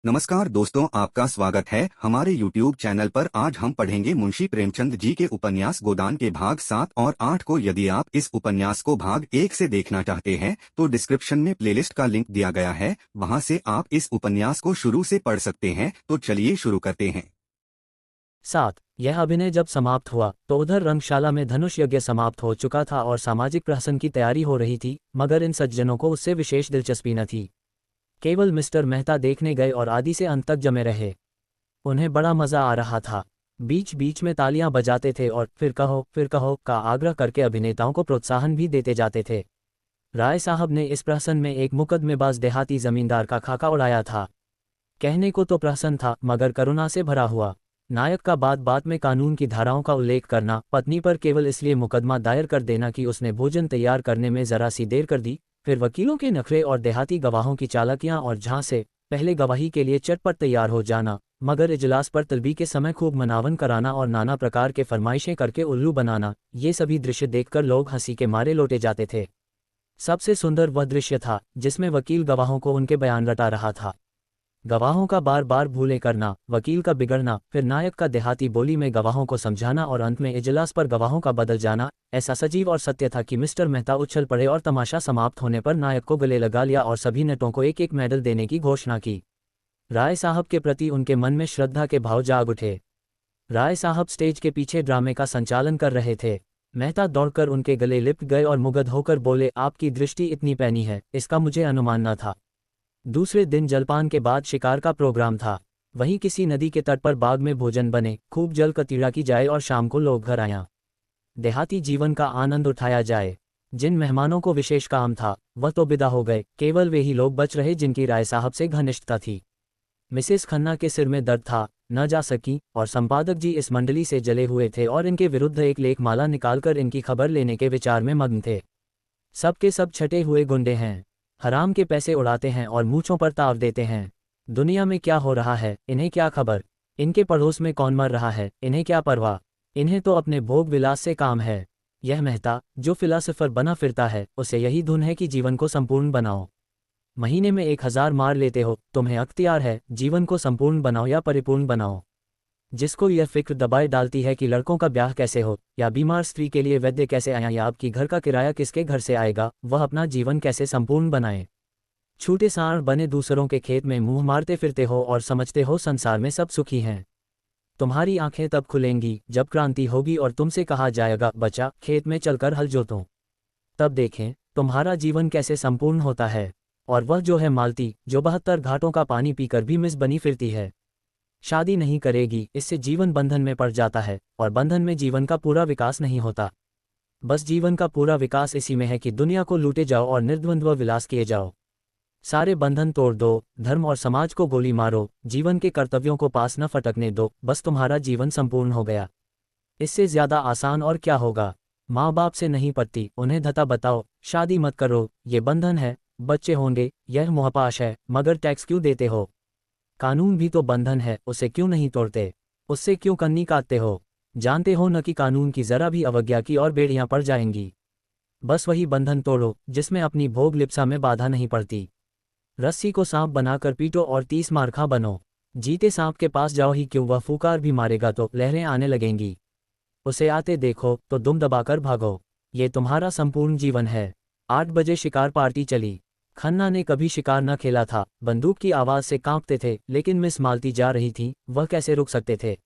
नमस्कार दोस्तों, आपका स्वागत है हमारे YouTube चैनल पर। आज हम पढ़ेंगे मुंशी प्रेमचंद जी के उपन्यास गोदान के भाग 7 और 8 को। यदि आप इस उपन्यास को भाग 1 से देखना चाहते हैं तो डिस्क्रिप्शन में प्लेलिस्ट का लिंक दिया गया है, वहां से आप इस उपन्यास को शुरू से पढ़ सकते हैं। तो चलिए शुरू करते हैं। 7। यह अभिनय जब समाप्त हुआ तो उधर रंगशाला में धनुष यज्ञ समाप्त हो चुका था और सामाजिक प्रहसन की तैयारी हो रही थी, मगर इन सज्जनों को उससे विशेष दिलचस्पी न थी। केवल मिस्टर मेहता देखने गए और आदि से अंत तक जमे रहे। उन्हें बड़ा मजा आ रहा था। बीच बीच में तालियां बजाते थे और फिर कहो का आग्रह करके अभिनेताओं को प्रोत्साहन भी देते जाते थे। राय साहब ने इस प्रहसन में एक मुकदमेबाज देहाती जमींदार का खाका उड़ाया था। कहने को तो प्रहसन था मगर करुणा से भरा हुआ। नायक का बात बात में कानून की धाराओं का उल्लेख करना, पत्नी पर केवल इसलिए मुकदमा दायर कर देना कि उसने भोजन तैयार करने में जरा सी देर कर दी, फिर वकीलों के नखरे और देहाती गवाहों की चालाकियां और जहां से पहले गवाही के लिए चटपट तैयार हो जाना, मगर इजलास पर तलबी के समय खूब मनावन कराना और नाना प्रकार के फरमाइशें करके उल्लू बनाना, ये सभी दृश्य देखकर लोग हंसी के मारे लौटे जाते थे। सबसे सुंदर वह दृश्य था जिसमें वकील गवाहों को उनके बयान रटा रहा था। गवाहों का बार बार भूले करना, वकील का बिगड़ना, फिर नायक का देहाती बोली में गवाहों को समझाना और अंत में इजलास पर गवाहों का बदल जाना ऐसा सजीव और सत्य था कि मिस्टर मेहता उछल पड़े और तमाशा समाप्त होने पर नायक को गले लगा लिया और सभी नटों को एक एक मेडल देने की घोषणा की। राय साहब के प्रति उनके मन में श्रद्धा के भाव जाग उठे। राय साहब स्टेज के पीछे ड्रामे का संचालन कर रहे थे। मेहता दौड़कर उनके गले लिपट गए और मुग्ध होकर बोले, आपकी दृष्टि इतनी पैनी है, इसका मुझे अनुमान न था। दूसरे दिन जलपान के बाद शिकार का प्रोग्राम था। वहीं किसी नदी के तट पर बाग में भोजन बने, खूब जल कतीड़ा की जाए और शाम को लोग घर आया देहाती जीवन का आनंद उठाया जाए। जिन मेहमानों को विशेष काम था वह तो विदा हो गए, केवल वे ही लोग बच रहे जिनकी राय साहब से घनिष्ठता थी। मिसेस खन्ना के सिर में दर्द था, न जा सकी, और संपादक जी इस मंडली से जले हुए थे और इनके विरुद्ध एक लेखमाला निकालकर इनकी खबर लेने के विचार में मग्न थे। सबके सब छटे हुए गुंडे हैं, हराम के पैसे उड़ाते हैं और मूंछों पर ताव देते हैं। दुनिया में क्या हो रहा है इन्हें क्या खबर, इनके पड़ोस में कौन मर रहा है इन्हें क्या परवाह, इन्हें तो अपने भोग विलास से काम है। यह मेहता जो फिलासफर बना फिरता है, उसे यही धुन है कि जीवन को संपूर्ण बनाओ। महीने में 1000 मार लेते हो, तुम्हें अख्तियार है, जीवन को संपूर्ण बनाओ या परिपूर्ण बनाओ। जिसको यह फिक्र दबाए डालती है कि लड़कों का ब्याह कैसे हो, या बीमार स्त्री के लिए वैद्य कैसे आया, या आपकी घर का किराया किसके घर से आएगा, वह अपना जीवन कैसे संपूर्ण बनाए। छूटे सांड बने दूसरों के खेत में मुंह मारते फिरते हो और समझते हो संसार में सब सुखी हैं। तुम्हारी आंखें तब खुलेंगी जब क्रांति होगी और तुमसे कहा जाएगा, बच्चा खेत में चलकर हल जोतो। तब देखें तुम्हारा जीवन कैसे संपूर्ण होता है। और वह जो है मालती, जो 72 घाटों का पानी पीकर भी मिस बनी फिरती है, शादी नहीं करेगी, इससे जीवन बंधन में पड़ जाता है और बंधन में जीवन का पूरा विकास नहीं होता। बस जीवन का पूरा विकास इसी में है कि दुनिया को लूटे जाओ और निर्द्वंद्व विलास किए जाओ। सारे बंधन तोड़ दो, धर्म और समाज को गोली मारो, जीवन के कर्तव्यों को पास न फटकने दो, बस तुम्हारा जीवन संपूर्ण हो गया। इससे ज्यादा आसान और क्या होगा। माँ बाप से नहीं पटती, उन्हें धता बताओ, शादी मत करो, ये बंधन है, बच्चे होंगे, यह मोहपाश है, मगर टैक्स क्यों देते हो। कानून भी तो बंधन है, उसे क्यों नहीं तोड़ते, उससे क्यों कन्नी काटते हो। जानते हो न कि कानून की जरा भी अवज्ञा की और बेड़ियां पड़ जाएंगी। बस वही बंधन तोड़ो जिसमें अपनी भोग लिप्सा में बाधा नहीं पड़ती। रस्सी को सांप बनाकर पीटो और 30 मारखा बनो। जीते सांप के पास जाओ ही क्यों, वह फूकार भी मारेगा तो लहरें आने लगेंगी। उसे आते देखो तो दुम दबाकर भागो। ये तुम्हारा संपूर्ण जीवन है। 8 बजे शिकार पार्टी चली। खन्ना ने कभी शिकार न खेला था, बंदूक की आवाज से कांपते थे, लेकिन मिस मालती जा रही थी, वह कैसे रुक सकते थे।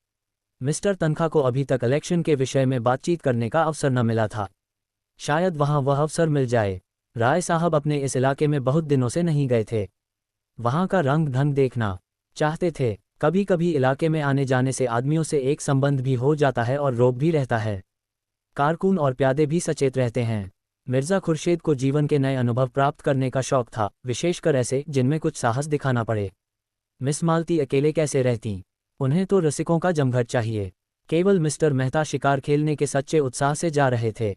मिस्टर तनखा को अभी तक इलेक्शन के विषय में बातचीत करने का अवसर न मिला था। शायद वहां वह अवसर मिल जाए। राय साहब अपने इस इलाके में बहुत दिनों से नहीं गए थे। वहां का रंग ढंग देखना चाहते थे। कभी कभी इलाके में आने जाने से आदमियों से एक संबंध भी हो जाता है और रोब भी रहता है। कारकुन और प्यादे भी सचेत रहते हैं। मिर्जा खुर्शीद को जीवन के नए अनुभव प्राप्त करने का शौक था, विशेषकर ऐसे जिनमें कुछ साहस दिखाना पड़े। मिस मालती अकेले कैसे रहती, उन्हें तो रसिकों का जमघट चाहिए। केवल मिस्टर मेहता शिकार खेलने के सच्चे उत्साह से जा रहे थे।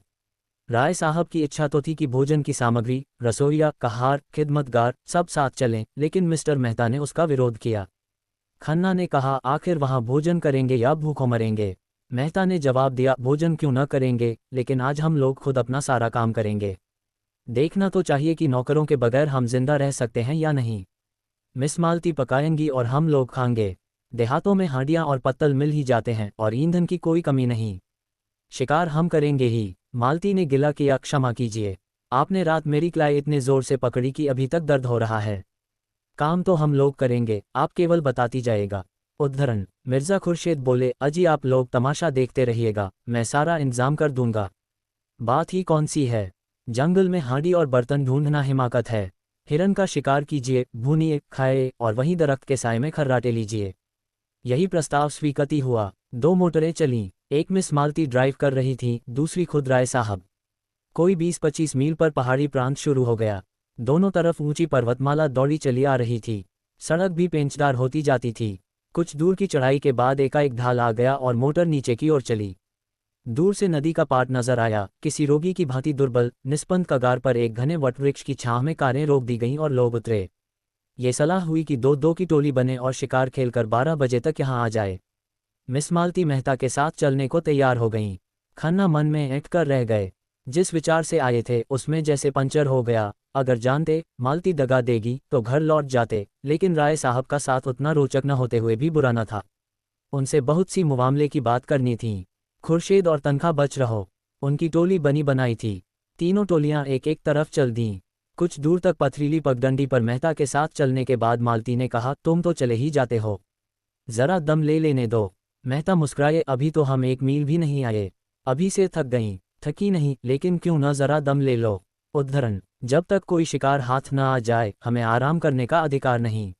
राय साहब की इच्छा तो थी कि भोजन की सामग्री, रसोइया, कहार, खिदमतगार सब साथ चलें, लेकिन मिस्टर मेहता ने उसका विरोध किया। खन्ना ने कहा, आखिर वहां भोजन करेंगे या भूखों मरेंगे। मेहता ने जवाब दिया, भोजन क्यों न करेंगे, लेकिन आज हम लोग खुद अपना सारा काम करेंगे। देखना तो चाहिए कि नौकरों के बगैर हम जिंदा रह सकते हैं या नहीं। मिस मालती पकाएंगी और हम लोग खाएंगे। देहातों में हांडियां और पत्तल मिल ही जाते हैं और ईंधन की कोई कमी नहीं। शिकार हम करेंगे ही। मालती ने गिला किया, क्षमा कीजिए, आपने रात मेरी कलाई इतने जोर से पकड़ी कि अभी तक दर्द हो रहा है। काम तो हम लोग करेंगे, आप केवल बताती जाएगा। उद्धरण। मिर्जा खुर्शीद बोले, अजी आप लोग तमाशा देखते रहिएगा, मैं सारा इंतजाम कर दूंगा। बात ही कौन सी है, जंगल में हांडी और बर्तन ढूंढना हिमाकत है। हिरन का शिकार कीजिए, भूनिए, खाए और वहीं दरख्त के साए में खर्राटे लीजिए। यही प्रस्ताव स्वीकृति हुआ। 2 मोटरें चलीं, एक मिस मालती ड्राइव कर रही थी, दूसरी खुद राय साहब। कोई 20-25 मील पर पहाड़ी प्रांत शुरू हो गया। दोनों तरफ ऊंची पर्वतमाला दौड़ी चली आ रही थी। सड़क भी पेंचदार होती जाती थी। कुछ दूर की चढ़ाई के बाद एकाएक ढाल आ गया और मोटर नीचे की ओर चली। दूर से नदी का पाट नजर आया। किसी रोगी की भांति दुर्बल निस्पंद कगार पर एक घने वटवृक्ष की छांव में कारें रोक दी गईं और लोग उतरे। ये सलाह हुई कि 2-2 की टोली बने और शिकार खेलकर 12 बजे तक यहाँ आ जाए। मिस मालती मेहता के साथ चलने को तैयार हो गईं। खन्ना मन में ऐंठ कर रह गए। जिस विचार से आए थे उसमें जैसे पंचर हो गया। अगर जानते मालती दगा देगी तो घर लौट जाते, लेकिन राय साहब का साथ उतना रोचक न होते हुए भी बुरा न था। उनसे बहुत सी मुआमले की बात करनी थी। खुर्शीद और तनखा बच रहो। उनकी टोली बनी बनाई थी। तीनों टोलियां एक एक तरफ चल दीं। कुछ दूर तक पथरीली पगडंडी पर मेहता के साथ चलने के बाद मालती ने कहा, तुम तो चले ही जाते हो, जरा दम ले लेने दो। मेहता मुस्कुराए, अभी तो हम 1 मील भी नहीं आए, अभी से थक गईं। थकी नहीं, लेकिन क्यों न जरा दम ले लो। उद्धरण। जब तक कोई शिकार हाथ न आ जाए हमें आराम करने का अधिकार नहीं।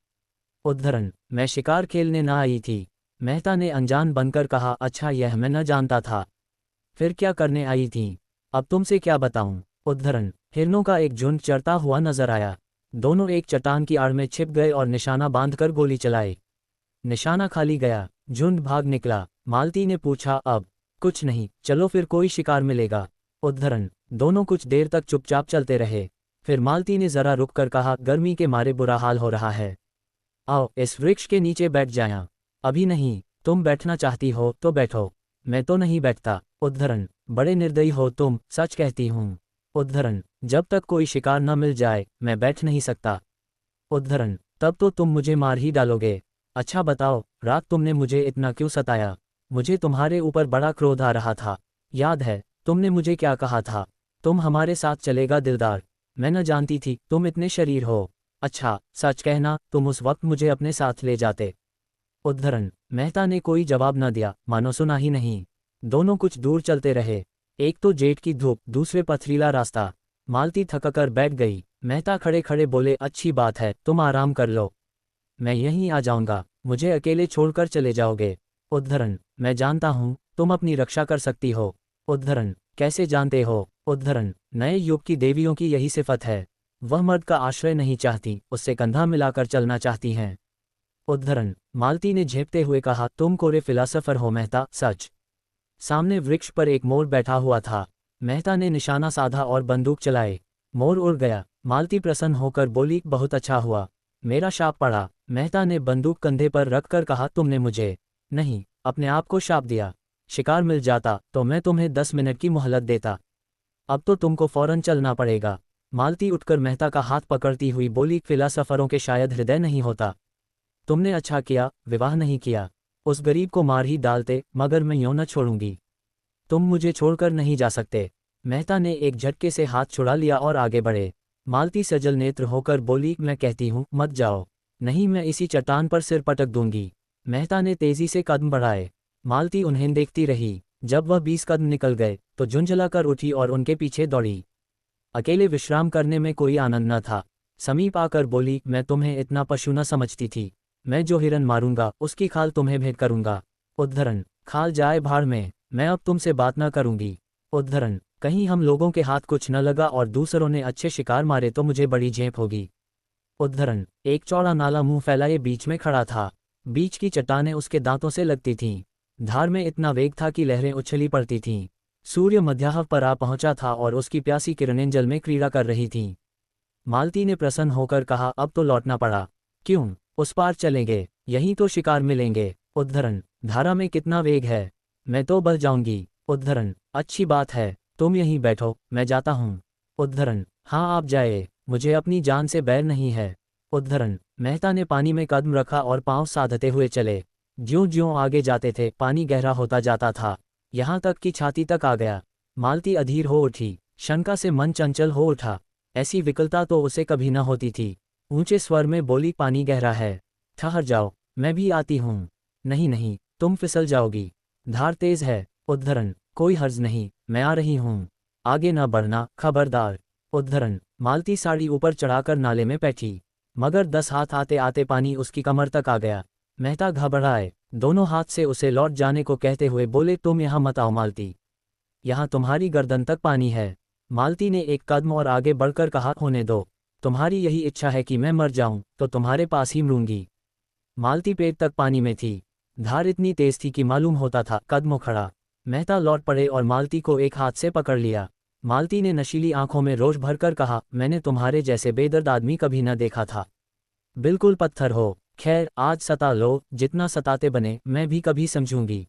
उद्धरण। मैं शिकार खेलने न आई थी। मेहता ने अनजान बनकर कहा, अच्छा यह मैं न जानता था। फिर क्या करने आई थी? अब तुमसे क्या बताऊं। उद्धरण। हिरनों का एक झुंड चरता हुआ नजर आया। दोनों एक चट्टान की आड़ में छिप गए और निशाना बांधकर गोली चलाई। निशाना खाली गया, झुंड भाग निकला। मालती ने पूछा, अब? कुछ नहीं, चलो फिर कोई शिकार मिलेगा। उद्धरण। दोनों कुछ देर तक चुपचाप चलते रहे। फिर मालती ने जरा रुक कर कहा, गर्मी के मारे बुरा हाल हो रहा है, आओ इस वृक्ष के नीचे बैठ जाया। अभी नहीं, तुम बैठना चाहती हो तो बैठो। मैं तो नहीं बैठता। उद्धरण। बड़े निर्दयी हो तुम, सच कहती हूँ। उद्धरण। जब तक कोई शिकार न मिल जाए मैं बैठ नहीं सकता। उद्धरण। तब तो तुम मुझे मार ही डालोगे। अच्छा बताओ, रात तुमने मुझे इतना क्यों सताया? मुझे तुम्हारे ऊपर बड़ा क्रोध आ रहा था। याद है तुमने मुझे क्या कहा था? तुम हमारे साथ चलेगा दिलदार। मैं न जानती थी तुम इतने शरीर हो। अच्छा सच कहना, तुम उस वक्त मुझे अपने साथ ले जाते। उद्धरण। मेहता ने कोई जवाब न दिया, मानो सुना ही नहीं। दोनों कुछ दूर चलते रहे। एक तो जेठ की धूप, दूसरे पथरीला रास्ता। मालती थककर बैठ गई। मेहता खड़े खड़े बोले, अच्छी बात है, तुम आराम कर लो, मैं यहीं आ जाऊंगा, मुझे अकेले छोड़कर चले जाओगे। उद्धरण। मैं जानता हूँ तुम अपनी रक्षा कर सकती हो। उद्धरण। कैसे जानते हो? उद्धरण। नए युग की देवियों की यही सिफत है, वह मर्द का आश्रय नहीं चाहती, उससे कंधा मिलाकर चलना चाहती हैं। उद्धरण। मालती ने झेपते हुए कहा, तुम कोरे फिलासफर हो मेहता, सच। सामने वृक्ष पर एक मोर बैठा हुआ था। मेहता ने निशाना साधा और बंदूक चलाई। मोर उड़ गया। मालती प्रसन्न होकर बोली, बहुत अच्छा हुआ, मेरा शाप पड़ा। मेहता ने बंदूक कंधे पर रखकर कहा, तुमने मुझे नहीं, अपने आप को शाप दिया। शिकार मिल जाता तो मैं तुम्हें 10 मिनट की मोहलत देता। अब तो तुमको फौरन चलना पड़ेगा। मालती उठकर मेहता का हाथ पकड़ती हुई बोली, फिलासफरों के शायद हृदय नहीं होता। तुमने अच्छा किया विवाह नहीं किया, उस गरीब को मार ही डालते, मगर मैं यूं न छोड़ूंगी। तुम मुझे छोड़कर नहीं जा सकते। मेहता ने एक झटके से हाथ छुड़ा लिया और आगे बढ़े। मालती सजल नेत्र होकर बोली, मैं कहती हूँ मत जाओ, नहीं मैं इसी चट्टान पर सिर पटक दूंगी। मेहता ने तेजी से कदम बढ़ाए। मालती उन्हें देखती रही। जब वह 20 कदम निकल गए तो झुंझला कर उठी और उनके पीछे दौड़ी। अकेले विश्राम करने में कोई आनंद न था। समीप आकर बोली, मैं तुम्हें इतना पशु न समझती थी, मैं जो हिरन मारूंगा उसकी खाल तुम्हें भेंट करूंगा। उद्धरण। खाल जाए भाड़ में, मैं अब तुमसे बात न करूंगी। उद्धरण। कहीं हम लोगों के हाथ कुछ न लगा और दूसरों ने अच्छे शिकार मारे तो मुझे बड़ी झेप होगी। उद्धरण। एक चौड़ा नाला मुंह फैलाए बीच में खड़ा था। बीच की चट्टानें उसके दांतों से लगती थीं। धार में इतना वेग था कि लहरें उछली पड़ती थीं। सूर्य मध्याह्न पर आ पहुंचा था और उसकी प्यासी किरणें जल में क्रीड़ा कर रही थीं। मालती ने प्रसन्न होकर कहा, अब तो लौटना पड़ा। क्यों? उस पार चलेंगे, यहीं तो शिकार मिलेंगे। उद्धरण। धारा में कितना वेग है, मैं तो बह जाऊंगी। उद्धरण। अच्छी बात है, तुम यहीं बैठो, मैं जाता हूँ। उद्धरण। हाँ आप जाए, मुझे अपनी जान से बैर नहीं है। उद्धरण, मेहता ने पानी में कदम रखा और पांव साधते हुए चले। ज्यों-ज्यों आगे जाते थे, पानी गहरा होता जाता था, यहाँ तक कि छाती तक आ गया। मालती अधीर हो उठी, शंका से मन चंचल हो उठा। ऐसी विकलता तो उसे कभी न होती थी। ऊंचे स्वर में बोली, पानी गहरा है, ठहर जाओ, मैं भी आती हूँ। नहीं नहीं, तुम फिसल जाओगी, धार तेज है। उद्धरण, कोई हर्ज नहीं, मैं आ रही हूँ, आगे न बढ़ना, खबरदार। उद्धरण, मालती साड़ी ऊपर चढ़ाकर नाले में बैठी, मगर 10 हाथ आते आते पानी उसकी कमर तक आ गया। मेहता घबराए, दोनों हाथ से उसे लौट जाने को कहते हुए बोले, तुम यहाँ मत आओ मालती, यहाँ तुम्हारी गर्दन तक पानी है। मालती ने एक कदम और आगे बढ़कर कहा, होने दो, तुम्हारी यही इच्छा है कि मैं मर जाऊं तो तुम्हारे पास ही मरूंगी। मालती पेट तक पानी में थी, धार इतनी तेज थी कि मालूम होता था कदमों खड़ा। मेहता लौट पड़े और मालती को एक हाथ से पकड़ लिया। मालती ने नशीली आंखों में रोष भरकर कहा, मैंने तुम्हारे जैसे बेदर्द आदमी कभी न देखा था, बिल्कुल पत्थर हो। खैर, आज सता लो, जितना सताते बने मैं भी कभी समझूंगी।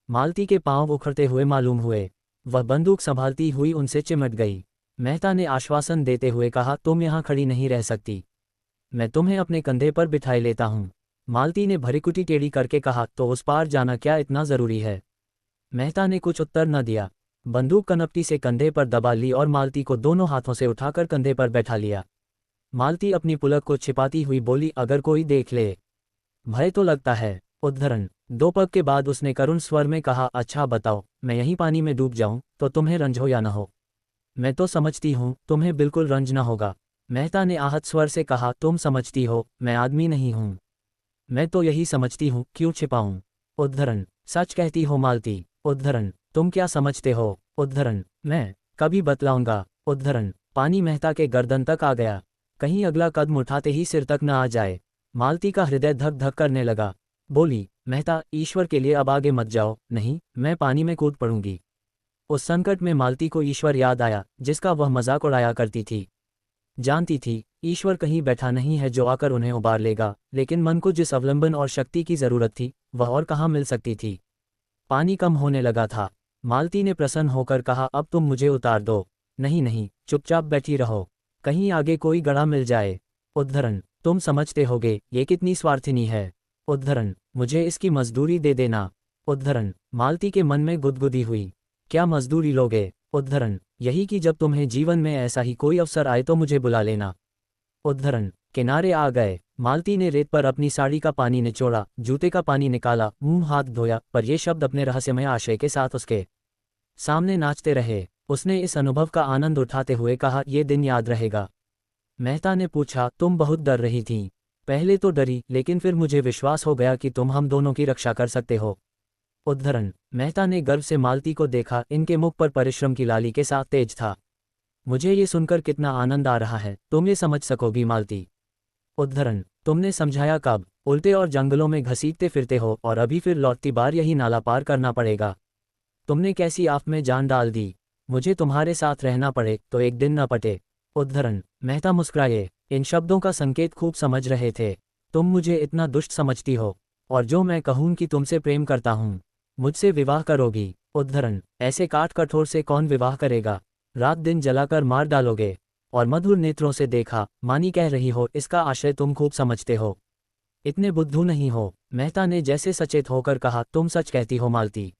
मालती के पांव उखड़ते हुए मालूम हुए, वह बंदूक संभालती हुई उनसे चिमट गई। मेहता ने आश्वासन देते हुए कहा, तुम यहाँ खड़ी नहीं रह सकती, मैं तुम्हें अपने कंधे पर बिठाए लेता हूँ। मालती ने भरीकुटी टेढ़ी करके कहा, तो उस पार जाना क्या इतना ज़रूरी है? मेहता ने कुछ उत्तर न दिया। बंदूक कनपटी से कंधे पर दबा ली और मालती को दोनों हाथों से उठाकर कंधे पर बैठा लिया। मालती अपनी पुलक को छिपाती हुई बोली, अगर कोई देख ले, भय तो लगता है। उद्धरण, 2 पग के बाद उसने करुण स्वर में कहा, अच्छा बताओ, मैं यहीं पानी में डूब जाऊं तो तुम्हें रंज हो या न हो? मैं तो समझती हूँ तुम्हें बिल्कुल रंज न होगा। मेहता ने आहत स्वर से कहा, तुम समझती हो मैं आदमी नहीं हूँ? मैं तो यही समझती हूँ, क्यों छिपाऊं? उद्धरण, सच कहती हो मालती? उद्धरण, तुम क्या समझते हो? उद्धरण, मैं कभी बतलाऊंगा। उद्धरण, पानी मेहता के गर्दन तक आ गया, कहीं अगला कदम उठाते ही सिर तक न आ जाए। मालती का हृदय धक धक करने लगा। बोली, मेहता, ईश्वर के लिए अब आगे मत जाओ, नहीं मैं पानी में कूद पड़ूंगी। उस संकट में मालती को ईश्वर याद आया, जिसका वह मजाक उड़ाया करती थी। जानती थी ईश्वर कहीं बैठा नहीं है जो आकर उन्हें उबार लेगा, लेकिन मन को जिस अवलंबन और शक्ति की जरूरत थी वह और कहाँ मिल सकती थी। पानी कम होने लगा था। मालती ने प्रसन्न होकर कहा, अब तुम मुझे उतार दो। नहीं नहीं, चुपचाप बैठी रहो, कहीं आगे कोई गड़ा मिल जाए। उद्धरण, तुम समझते होगे ये कितनी स्वार्थिनी है। उद्धरण, मुझे इसकी मजदूरी दे देना। उद्धरण, मालती के मन में गुदगुदी हुई, क्या मजदूरी लोगे? उद्धरण, यही कि जब तुम्हें जीवन में ऐसा ही कोई अवसर आए तो मुझे बुला लेना। उद्धरण, किनारे आ गए। मालती ने रेत पर अपनी साड़ी का पानी निचोड़ा, जूते का पानी निकाला, मुंह हाथ धोया, पर ये शब्द अपने रहस्यमय आशय के साथ उसके सामने नाचते रहे। उसने इस अनुभव का आनंद उठाते हुए कहा, ये दिन याद रहेगा। मेहता ने पूछा, तुम बहुत डर रही थीं? पहले तो डरी, लेकिन फिर मुझे विश्वास हो गया कि तुम हम दोनों की रक्षा कर सकते हो। उद्धरण, मेहता ने गर्व से मालती को देखा, इनके मुख पर परिश्रम की लाली के साथ तेज था। मुझे ये सुनकर कितना आनंद आ रहा है, तुम ये समझ सकोगी मालती? उद्धरण, तुमने समझाया कब? उल्टे और जंगलों में घसीटते फिरते हो और अभी फिर लौटती बार यही नाला पार करना पड़ेगा। तुमने कैसी आफ में जान डाल दी। मुझे तुम्हारे साथ रहना पड़े तो एक दिन न पटे। उद्धरण, मेहता मुस्कुराए, इन शब्दों का संकेत खूब समझ रहे थे। तुम मुझे इतना दुष्ट समझती हो, और जो मैं कहूँ कि तुमसे प्रेम करता हूँ, मुझसे विवाह करोगी? उद्धरण, ऐसे काट कठोर से कौन विवाह करेगा? रात दिन जलाकर मार डालोगे? और मधुर नेत्रों से देखा, मानी कह रही हो, इसका आशय तुम खूब समझते हो, इतने बुद्धू नहीं हो। मेहता ने जैसे सचेत होकर कहा, तुम सच कहती हो मालती,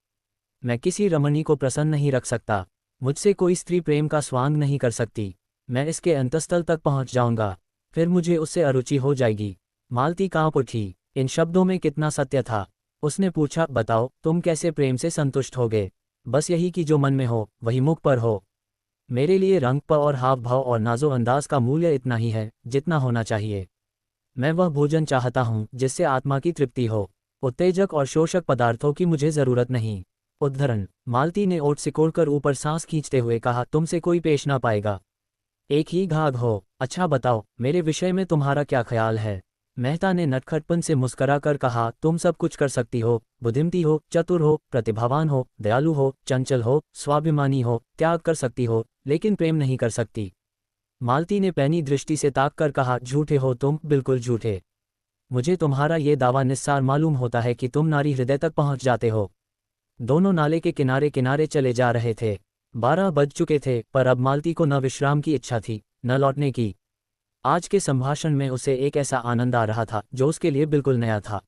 मैं किसी रमणी को प्रसन्न नहीं रख सकता, मुझसे कोई स्त्री प्रेम का स्वांग नहीं कर सकती। मैं इसके अंतस्थल तक पहुंच जाऊंगा, फिर मुझे उससे अरुचि हो जाएगी। मालती कांप उठी, इन शब्दों में कितना सत्य था। उसने पूछा, बताओ तुम कैसे प्रेम से संतुष्ट होगे? बस यही कि जो मन में हो वही मुख पर हो। मेरे लिए रंग प और हाव भाव और नाजो अंदाज का मूल्य इतना ही है जितना होना चाहिए। मैं वह भोजन चाहता हूँ जिससे आत्मा की तृप्ति हो, उत्तेजक और शोषक पदार्थों की मुझे जरूरत नहीं। उद्धरण, मालती ने ओठ सिकोड़कर ऊपर सांस खींचते हुए कहा, तुमसे कोई पेश ना पाएगा, एक ही घाघ हो। अच्छा बताओ, मेरे विषय में तुम्हारा क्या ख्याल है? मेहता ने नटखटपन से मुस्कराकर कहा, तुम सब कुछ कर सकती हो, बुद्धिमती हो, चतुर हो, प्रतिभावान हो, दयालु हो, चंचल हो, स्वाभिमानी हो, त्याग कर सकती हो, लेकिन प्रेम नहीं कर सकती। मालती ने पैनी दृष्टि से ताक कर कहा, झूठे हो तुम, बिल्कुल झूठे। मुझे तुम्हारा ये दावा निस्सार मालूम होता है कि तुम नारी हृदय तक पहुंच जाते हो। दोनों नाले के किनारे किनारे चले जा रहे थे। 12 बज चुके थे, पर अब मालती को न विश्राम की इच्छा थी, न लौटने की। आज के संभाषण में उसे एक ऐसा आनंद आ रहा था जो उसके लिए बिल्कुल नया था।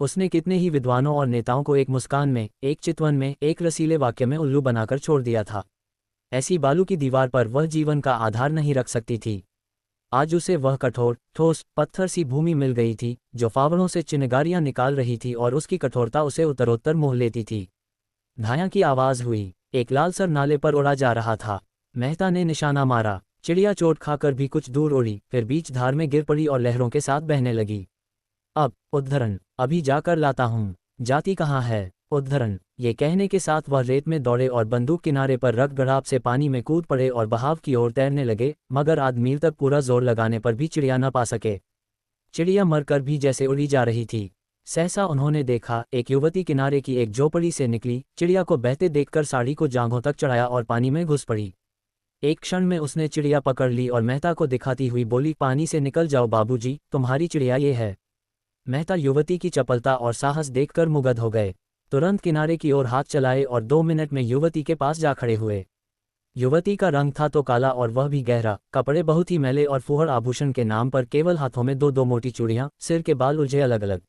उसने कितने ही विद्वानों और नेताओं को एक मुस्कान में, एक चितवन में, एक रसीले वाक्य में उल्लू बनाकर छोड़ दिया था। ऐसी बालू की दीवार पर वह जीवन का आधार नहीं रख सकती थी। आज उसे वह कठोर, ठोस, पत्थर सी भूमि मिल गई थी जो फावड़ों से चिनगारियां निकाल रही थी और उसकी कठोरता उसे उत्तरोत्तर मोह लेती थी। धाया की आवाज हुई। एक लालसर नाले पर उड़ा जा रहा था। मेहता ने निशाना मारा। चिड़िया चोट खाकर भी कुछ दूर उड़ी, फिर बीच धार में गिर पड़ी और लहरों के साथ बहने लगी। अब उद्धरण, अभी जाकर लाता हूँ। जाती कहाँ है उद्धरण? ये कहने के साथ वह रेत में दौड़े और बंदूक किनारे पर रख गड़ाप से पानी में कूद पड़े और बहाव की ओर तैरने लगे, मगर आध मील तक पूरा जोर लगाने पर भी चिड़िया न पा सके। चिड़िया मरकर भी जैसे उड़ी जा रही थी। सहसा उन्होंने देखा, एक युवती किनारे की एक झोपड़ी से निकली, चिड़िया को बहते देखकर साड़ी को जांघों तक चढ़ाया और पानी में घुस पड़ी। एक क्षण में उसने चिड़िया पकड़ ली और मेहता को दिखाती हुई बोली, पानी से निकल जाओ बाबूजी, तुम्हारी चिड़िया ये है। मेहता युवती की चपलता और साहस देखकर मुग्ध हो गए। तुरंत किनारे की ओर हाथ चलाए और 2 मिनट में युवती के पास जा खड़े हुए। युवती का रंग था तो काला और वह भी गहरा, कपड़े बहुत ही मैले और फुहड़, आभूषण के नाम पर केवल हाथों में 2-2 मोटी चूड़ियां, सिर के बाल उलझे अलग अलग।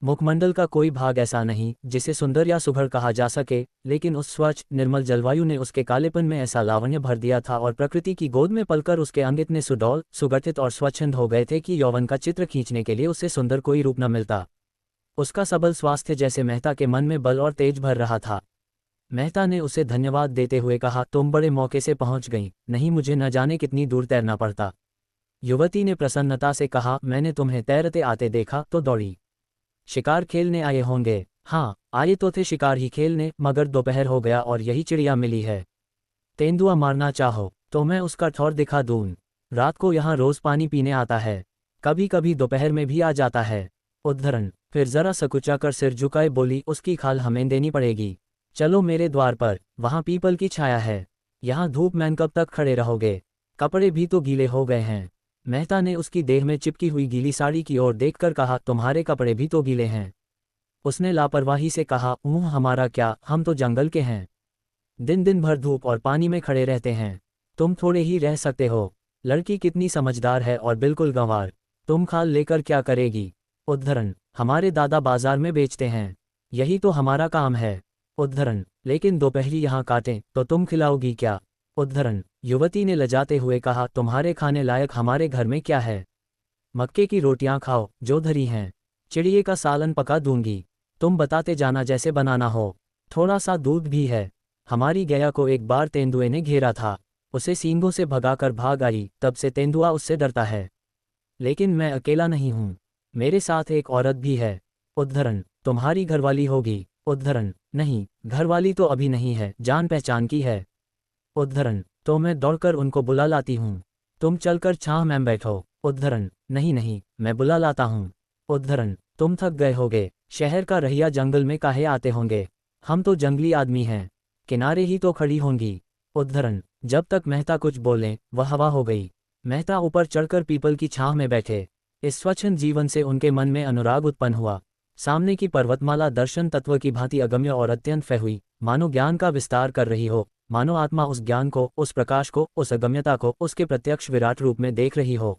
मुखमंडल का कोई भाग ऐसा नहीं जिसे सुंदर या सुघड़ कहा जा सके, लेकिन उस स्वच्छ निर्मल जलवायु ने उसके कालेपन में ऐसा लावण्य भर दिया था और प्रकृति की गोद में पलकर उसके अंग इतने सुडौल, सुगठित और स्वच्छंद हो गए थे कि यौवन का चित्र खींचने के लिए उससे सुंदर कोई रूप न मिलता। उसका सबल स्वास्थ्य जैसे मेहता के मन में बल और तेज भर रहा था। मेहता ने उसे धन्यवाद देते हुए कहा, तुम बड़े मौके से पहुंच गई, नहीं मुझे न जाने कितनी दूर तैरना पड़ता। युवती ने प्रसन्नता से कहा, मैंने तुम्हें तैरते आते देखा तो दौड़ी। शिकार खेलने आए होंगे? हाँ, आए तो थे शिकार ही खेलने, मगर दोपहर हो गया और यही चिड़िया मिली है। तेंदुआ मारना चाहो तो मैं उसका ठौर दिखा दूं। रात को यहाँ रोज पानी पीने आता है, कभी कभी दोपहर में भी आ जाता है। उद्धरण, फिर जरा सकुचा कर सिर झुकाए बोली, उसकी खाल हमें देनी पड़ेगी। चलो मेरे द्वार पर, वहाँ पीपल की छाया है। यहाँ धूप में कब तक खड़े रहोगे? कपड़े भी तो गीले हो गए हैं। मेहता ने उसकी देह में चिपकी हुई गीली साड़ी की ओर देखकर कहा, तुम्हारे कपड़े भी तो गीले हैं। उसने लापरवाही से कहा, हमारा क्या, हम तो जंगल के हैं। दिन दिन भर धूप और पानी में खड़े रहते हैं, तुम थोड़े ही रह सकते हो। लड़की कितनी समझदार है और बिल्कुल गंवार, तुम खाल लेकर क्या करेगी? उद्धरण, हमारे दादा बाजार में बेचते हैं, यही तो हमारा काम है। उद्धरण, लेकिन दोपहरी यहाँ काटें तो तुम खिलाओगी क्या? उद्धरण, युवती ने लजाते हुए कहा, तुम्हारे खाने लायक हमारे घर में क्या है? मक्के की रोटियां खाओ जो धरी हैं, चिड़िए का सालन पका दूंगी, तुम बताते जाना जैसे बनाना हो। थोड़ा सा दूध भी है। हमारी गया को एक बार तेंदुए ने घेरा था, उसे सींगों से भगाकर भाग आई, तब से तेंदुआ उससे डरता है। लेकिन मैं अकेला नहीं हूँ, मेरे साथ एक औरत भी है। उद्धरण, तुम्हारी घरवाली होगी। उद्धरण, नहीं, घरवाली तो अभी नहीं है, जान पहचान की है। उद्धरण, तो मैं दौड़कर उनको बुला लाती हूँ, तुम चलकर छांव में बैठो। उद्धरण, नहीं नहीं, मैं बुला लाता हूँ। उद्धरण, तुम थक गए होगे, शहर का रहिया जंगल में काहे आते होंगे, हम तो जंगली आदमी हैं, किनारे ही तो खड़ी होंगी। उद्धरण, जब तक मेहता कुछ बोले वह हवा हो गई। मेहता ऊपर चढ़कर पीपल की छांव में बैठे। इस स्वच्छंद जीवन से उनके मन में अनुराग उत्पन्न हुआ। सामने की पर्वतमाला दर्शन तत्व की भांति अगम्य और अत्यंत फै हुई, मानो ज्ञान का विस्तार कर रही हो, मानो आत्मा उस ज्ञान को, उस प्रकाश को, उस अगम्यता को उसके प्रत्यक्ष विराट रूप में देख रही हो।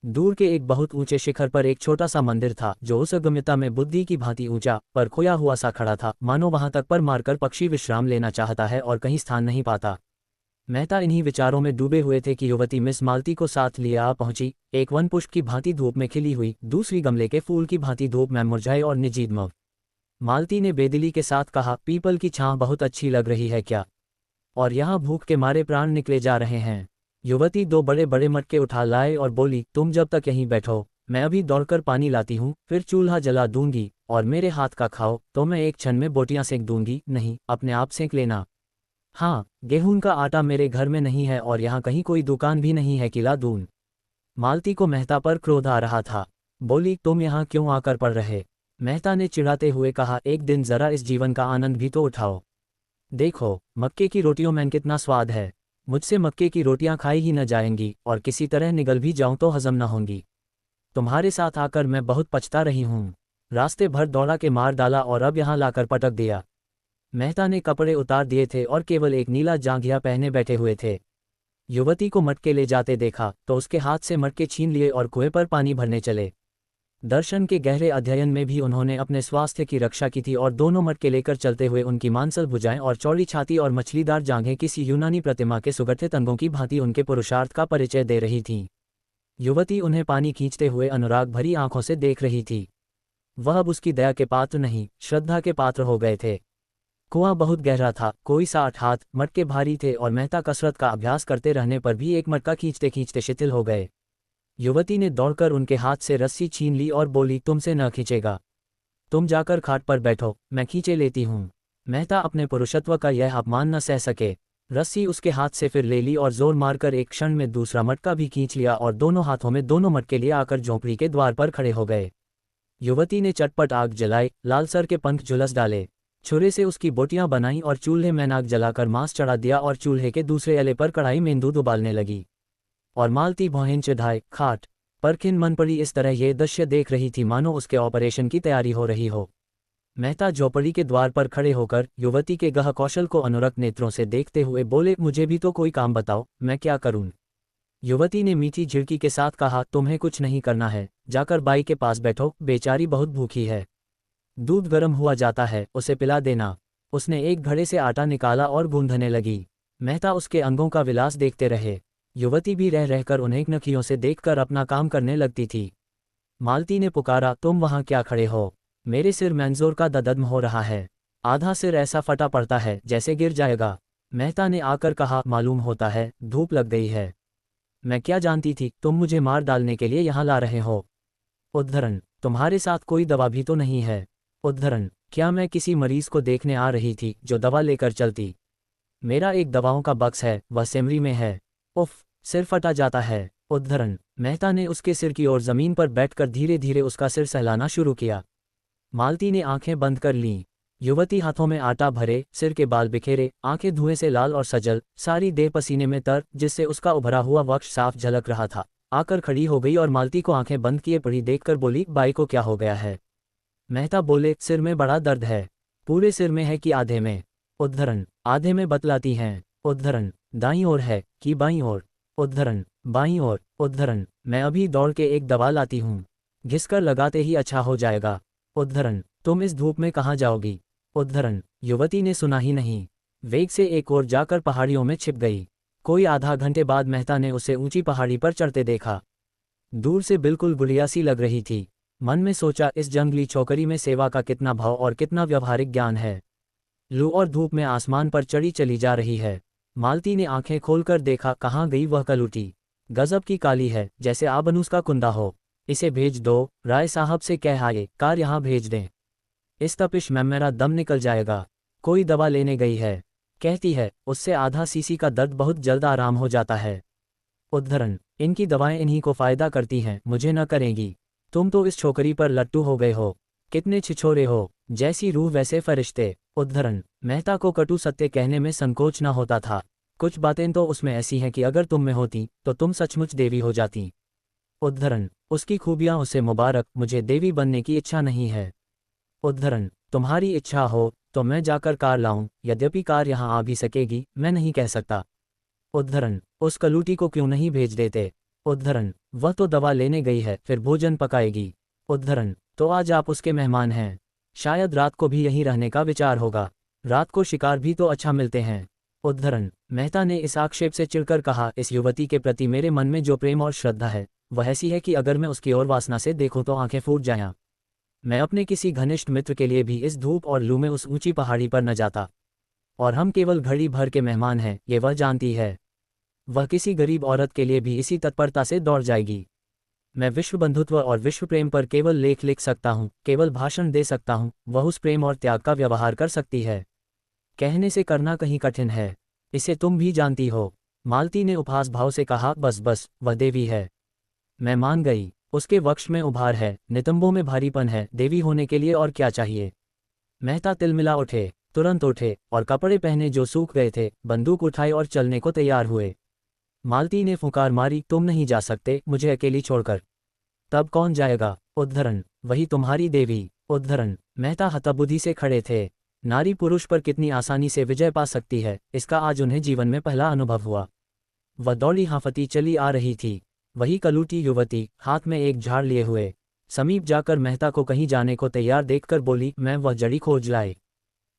दूर के एक बहुत ऊंचे शिखर पर एक छोटा सा मंदिर था जो उस अगम्यता में बुद्धि की भांति ऊंचा पर खोया हुआ सा खड़ा था, मानो वहां तक पर मारकर पक्षी विश्राम लेना चाहता है और कहीं स्थान नहीं पाता। मेहता इन्हीं विचारों में डूबे हुए थे कि युवती मिस मालती को साथ लिए आ पहुंची। एक वन पुष्प की भांति धूप में खिली हुई, दूसरी गमले के फूल की भांति धूप में मुरझाए और निजीदमव। मालती ने बेदिली के साथ कहा, पीपल की छांव बहुत अच्छी लग रही है क्या? और यहाँ भूख के मारे प्राण निकले जा रहे हैं। युवती 2 बड़े बड़े मटके उठा लाए और बोली, तुम जब तक यहीं बैठो, मैं अभी दौड़कर पानी लाती हूँ, फिर चूल्हा जला दूंगी और मेरे हाथ का खाओ तो मैं एक क्षण में बोटियां सेंक दूंगी। नहीं, अपने आप सेंक लेना। हाँ, गेहूं का आटा मेरे घर में नहीं है और यहाँ कहीं कोई दुकान भी नहीं है कि ला दूं। मालती को मेहता पर क्रोध आ रहा था। बोली, तुम यहाँ क्यों आकर पड़ रहे? मेहता ने चिढ़ाते हुए कहा, एक दिन जरा इस जीवन का आनंद भी तो उठाओ। देखो, मक्के की रोटियों में कितना स्वाद है। मुझसे मक्के की रोटियां खाई ही न जाएंगी और किसी तरह निगल भी जाऊं तो हजम न होंगी। तुम्हारे साथ आकर मैं बहुत पछता रही हूँ। रास्ते भर दौड़ा के मार डाला और अब यहाँ लाकर पटक दिया। मेहता ने कपड़े उतार दिए थे और केवल एक नीला जांघिया पहने बैठे हुए थे। युवती को मटके ले जाते देखा तो उसके हाथ से मटके छीन लिए और कुएं पर पानी भरने चले। दर्शन के गहरे अध्ययन में भी उन्होंने अपने स्वास्थ्य की रक्षा की थी और दोनों मटके लेकर चलते हुए उनकी मांसल भुजाएं और चौड़ी छाती और मछलीदार जांघें किसी यूनानी प्रतिमा के सुगठित अंगों की भांति उनके पुरुषार्थ का परिचय दे रही थीं। युवती उन्हें पानी खींचते हुए अनुराग भरी आंखों से देख रही थी। वह अब उसकी दया के पात्र नहीं, श्रद्धा के पात्र हो गए थे। कुआं बहुत गहरा था, कोई 60 हाथ, मटके भारी थे और मेहता कसरत का अभ्यास करते रहने पर भी एक मटका खींचते खींचते शिथिल हो गए। युवती ने दौड़कर उनके हाथ से रस्सी छीन ली और बोली, तुमसे न खींचेगा, तुम जाकर खाट पर बैठो, मैं खींचे लेती हूँ। मेहता अपने पुरुषत्व का यह अपमान न सह सके। रस्सी उसके हाथ से फिर ले ली और जोर मारकर एक क्षण में दूसरा मटका भी खींच लिया और दोनों हाथों में दोनों मटके लिए आकर झोंपड़ी के द्वार पर खड़े हो गए। युवती ने चटपट आग जलाई, लालसर के पंख झुलस डाले, छुरे से उसकी बोटियां बनाई और चूल्हे में नाग जलाकर मांस चढ़ा दिया और चूल्हे के दूसरे अले पर कढ़ाई में दूध उबालने लगी और मालती भौहें चढ़ाए खाट पर खिन मन पड़ी इस तरह ये दृश्य देख रही थी मानो उसके ऑपरेशन की तैयारी हो रही हो। मेहता झोपड़ी के द्वार पर खड़े होकर युवती के गह कौशल को अनुरक्त नेत्रों से देखते हुए बोले, मुझे भी तो कोई काम बताओ, मैं क्या करूं। युवती ने मीठी झिड़की के साथ कहा, तुम्हें कुछ नहीं करना है, जाकर बाई के पास बैठो, बेचारी बहुत भूखी है। दूध गर्म हुआ जाता है, उसे पिला देना। उसने एक घड़े से आटा निकाला और गूंदने लगी। मेहता उसके अंगों का विलास देखते रहे। युवती भी रह रहकर उन्हें नखियों से देखकर अपना काम करने लगती थी। मालती ने पुकारा, तुम वहां क्या खड़े हो, मेरे सिर मैंजोर का ददद्म हो रहा है, आधा सिर ऐसा फटा पड़ता है जैसे गिर जाएगा। मेहता ने आकर कहा, मालूम होता है धूप लग गई है। मैं क्या जानती थी तुम मुझे मार डालने के लिए यहाँ ला रहे हो। उद्धरण, तुम्हारे साथ कोई दवा भी तो नहीं है। उद्धरण, क्या मैं किसी मरीज को देखने आ रही थी जो दवा लेकर चलती। मेरा एक दवाओं का बक्स है, वह सेमरी में है। उफ, सिर फटा जाता है। उद्धरण, मेहता ने उसके सिर की ओर जमीन पर बैठकर धीरे धीरे उसका सिर सहलाना शुरू किया। मालती ने आंखें बंद कर लीं। युवती हाथों में आटा भरे, सिर के बाल बिखेरे, आंखें धुएं से लाल और सजल, सारी देह पसीने में तर, जिससे उसका उभरा हुआ वक्ष साफ झलक रहा था, आकर खड़ी हो गई और मालती को आंखें बंद किए पड़ी देखकर बोली, बाई को क्या हो गया है। मेहता बोले, सिर में बड़ा दर्द है। पूरे सिर में है कि आधे में। उद्धरण, आधे में बतलाती हैं। उद्धरण, दाईं ओर है कि बाईं ओर। उद्धरण, बाईं ओर। उद्धरण, मैं अभी दौड़ के एक दवा लाती हूँ, घिसकर लगाते ही अच्छा हो जाएगा। उद्धरण, तुम इस धूप में कहाँ जाओगी। उद्धरण, युवती ने सुना ही नहीं, वेग से एक ओर जाकर पहाड़ियों में छिप गई। कोई आधा घंटे बाद मेहता ने उसे ऊंची पहाड़ी पर चढ़ते देखा। दूर से बिल्कुल बुढ़िया सी लग रही थी। मन में सोचा, इस जंगली छोकरी में सेवा का कितना भाव और कितना व्यवहारिक ज्ञान है। लू और धूप में आसमान पर चढ़ी चली जा रही है। मालती ने आंखें खोलकर देखा, कहाँ गई वह कलूटी। गजब की काली है, जैसे आबनूस का कुंदा हो। इसे भेज दो, राय साहब से कह आए कार यहाँ भेज दें। इस तपिश में मेरा दम निकल जाएगा। कोई दवा लेने गई है, कहती है, उससे आधा सीसी का दर्द बहुत जल्द आराम हो जाता है। उद्धरण, इनकी दवाएं इन्हीं को फायदा करती हैं, मुझे न करेंगी। तुम तो इस छोकरी पर लट्टू हो गए हो। कितने छिछोरे हो, जैसी रूह वैसे फरिश्ते। उद्धरण, मेहता को कटु सत्य कहने में संकोच न होता था। कुछ बातें तो उसमें ऐसी हैं कि अगर तुम में होती तो तुम सचमुच देवी हो जाती। उद्धरण, उसकी खूबियां उसे मुबारक, मुझे देवी बनने की इच्छा नहीं है। उद्धरण, तुम्हारी इच्छा हो तो मैं जाकर कार लाऊं, यद्यपि कार यहाँ आ भी सकेगी, मैं नहीं कह सकता। उद्धरण, उस कलूटी को क्यों नहीं भेज देते। उद्धरण, वह तो दवा लेने गई है, फिर भोजन पकाएगी। उद्धरण, तो आज आप उसके मेहमान हैं, शायद रात को भी यहीं रहने का विचार होगा, रात को शिकार भी तो अच्छा मिलते हैं। उद्धरण, मेहता ने इस आक्षेप से चिढ़कर कहा, इस युवती के प्रति मेरे मन में जो प्रेम और श्रद्धा है वह ऐसी है कि अगर मैं उसकी ओर वासना से देखूं तो आंखें फूट जाएं। मैं अपने किसी घनिष्ठ मित्र के लिए भी इस धूप और लू में उस ऊंची पहाड़ी पर न जाता। और हम केवल घड़ी भर के मेहमान हैं, ये वह जानती है। वह किसी गरीब औरत के लिए भी इसी तत्परता से दौड़ जाएगी। मैं विश्व बंधुत्व और विश्व प्रेम पर केवल लेख लिख सकता हूँ, केवल भाषण दे सकता हूँ, वह उस प्रेम और त्याग का व्यवहार कर सकती है। कहने से करना कहीं कठिन है, इसे तुम भी जानती हो। मालती ने उपहास भाव से कहा, बस बस, वह देवी है। मैं मान गई, उसके वक्ष में उभार है, नितंबों में भारीपन है, देवी होने के लिए और क्या चाहिए। मेहता तिलमिला उठे, तुरंत उठे और कपड़े पहने जो सूख गए थे, बंदूक उठाए और चलने को तैयार हुए। मालती ने फुकार मारी, तुम नहीं जा सकते मुझे अकेली छोड़कर। तब कौन जाएगा। उद्धरण, वही तुम्हारी देवी। उद्धरण, मेहता हतबुद्धि से खड़े थे। नारी पुरुष पर कितनी आसानी से विजय पा सकती है, इसका आज उन्हें जीवन में पहला अनुभव हुआ। वह दौड़ी हांफती चली आ रही थी। वही कलूटी युवती, हाथ में एक झाड़ लिए हुए, समीप जाकर मेहता को कहीं जाने को तैयार देखकर बोली, मैं वह जड़ी खोज लाई,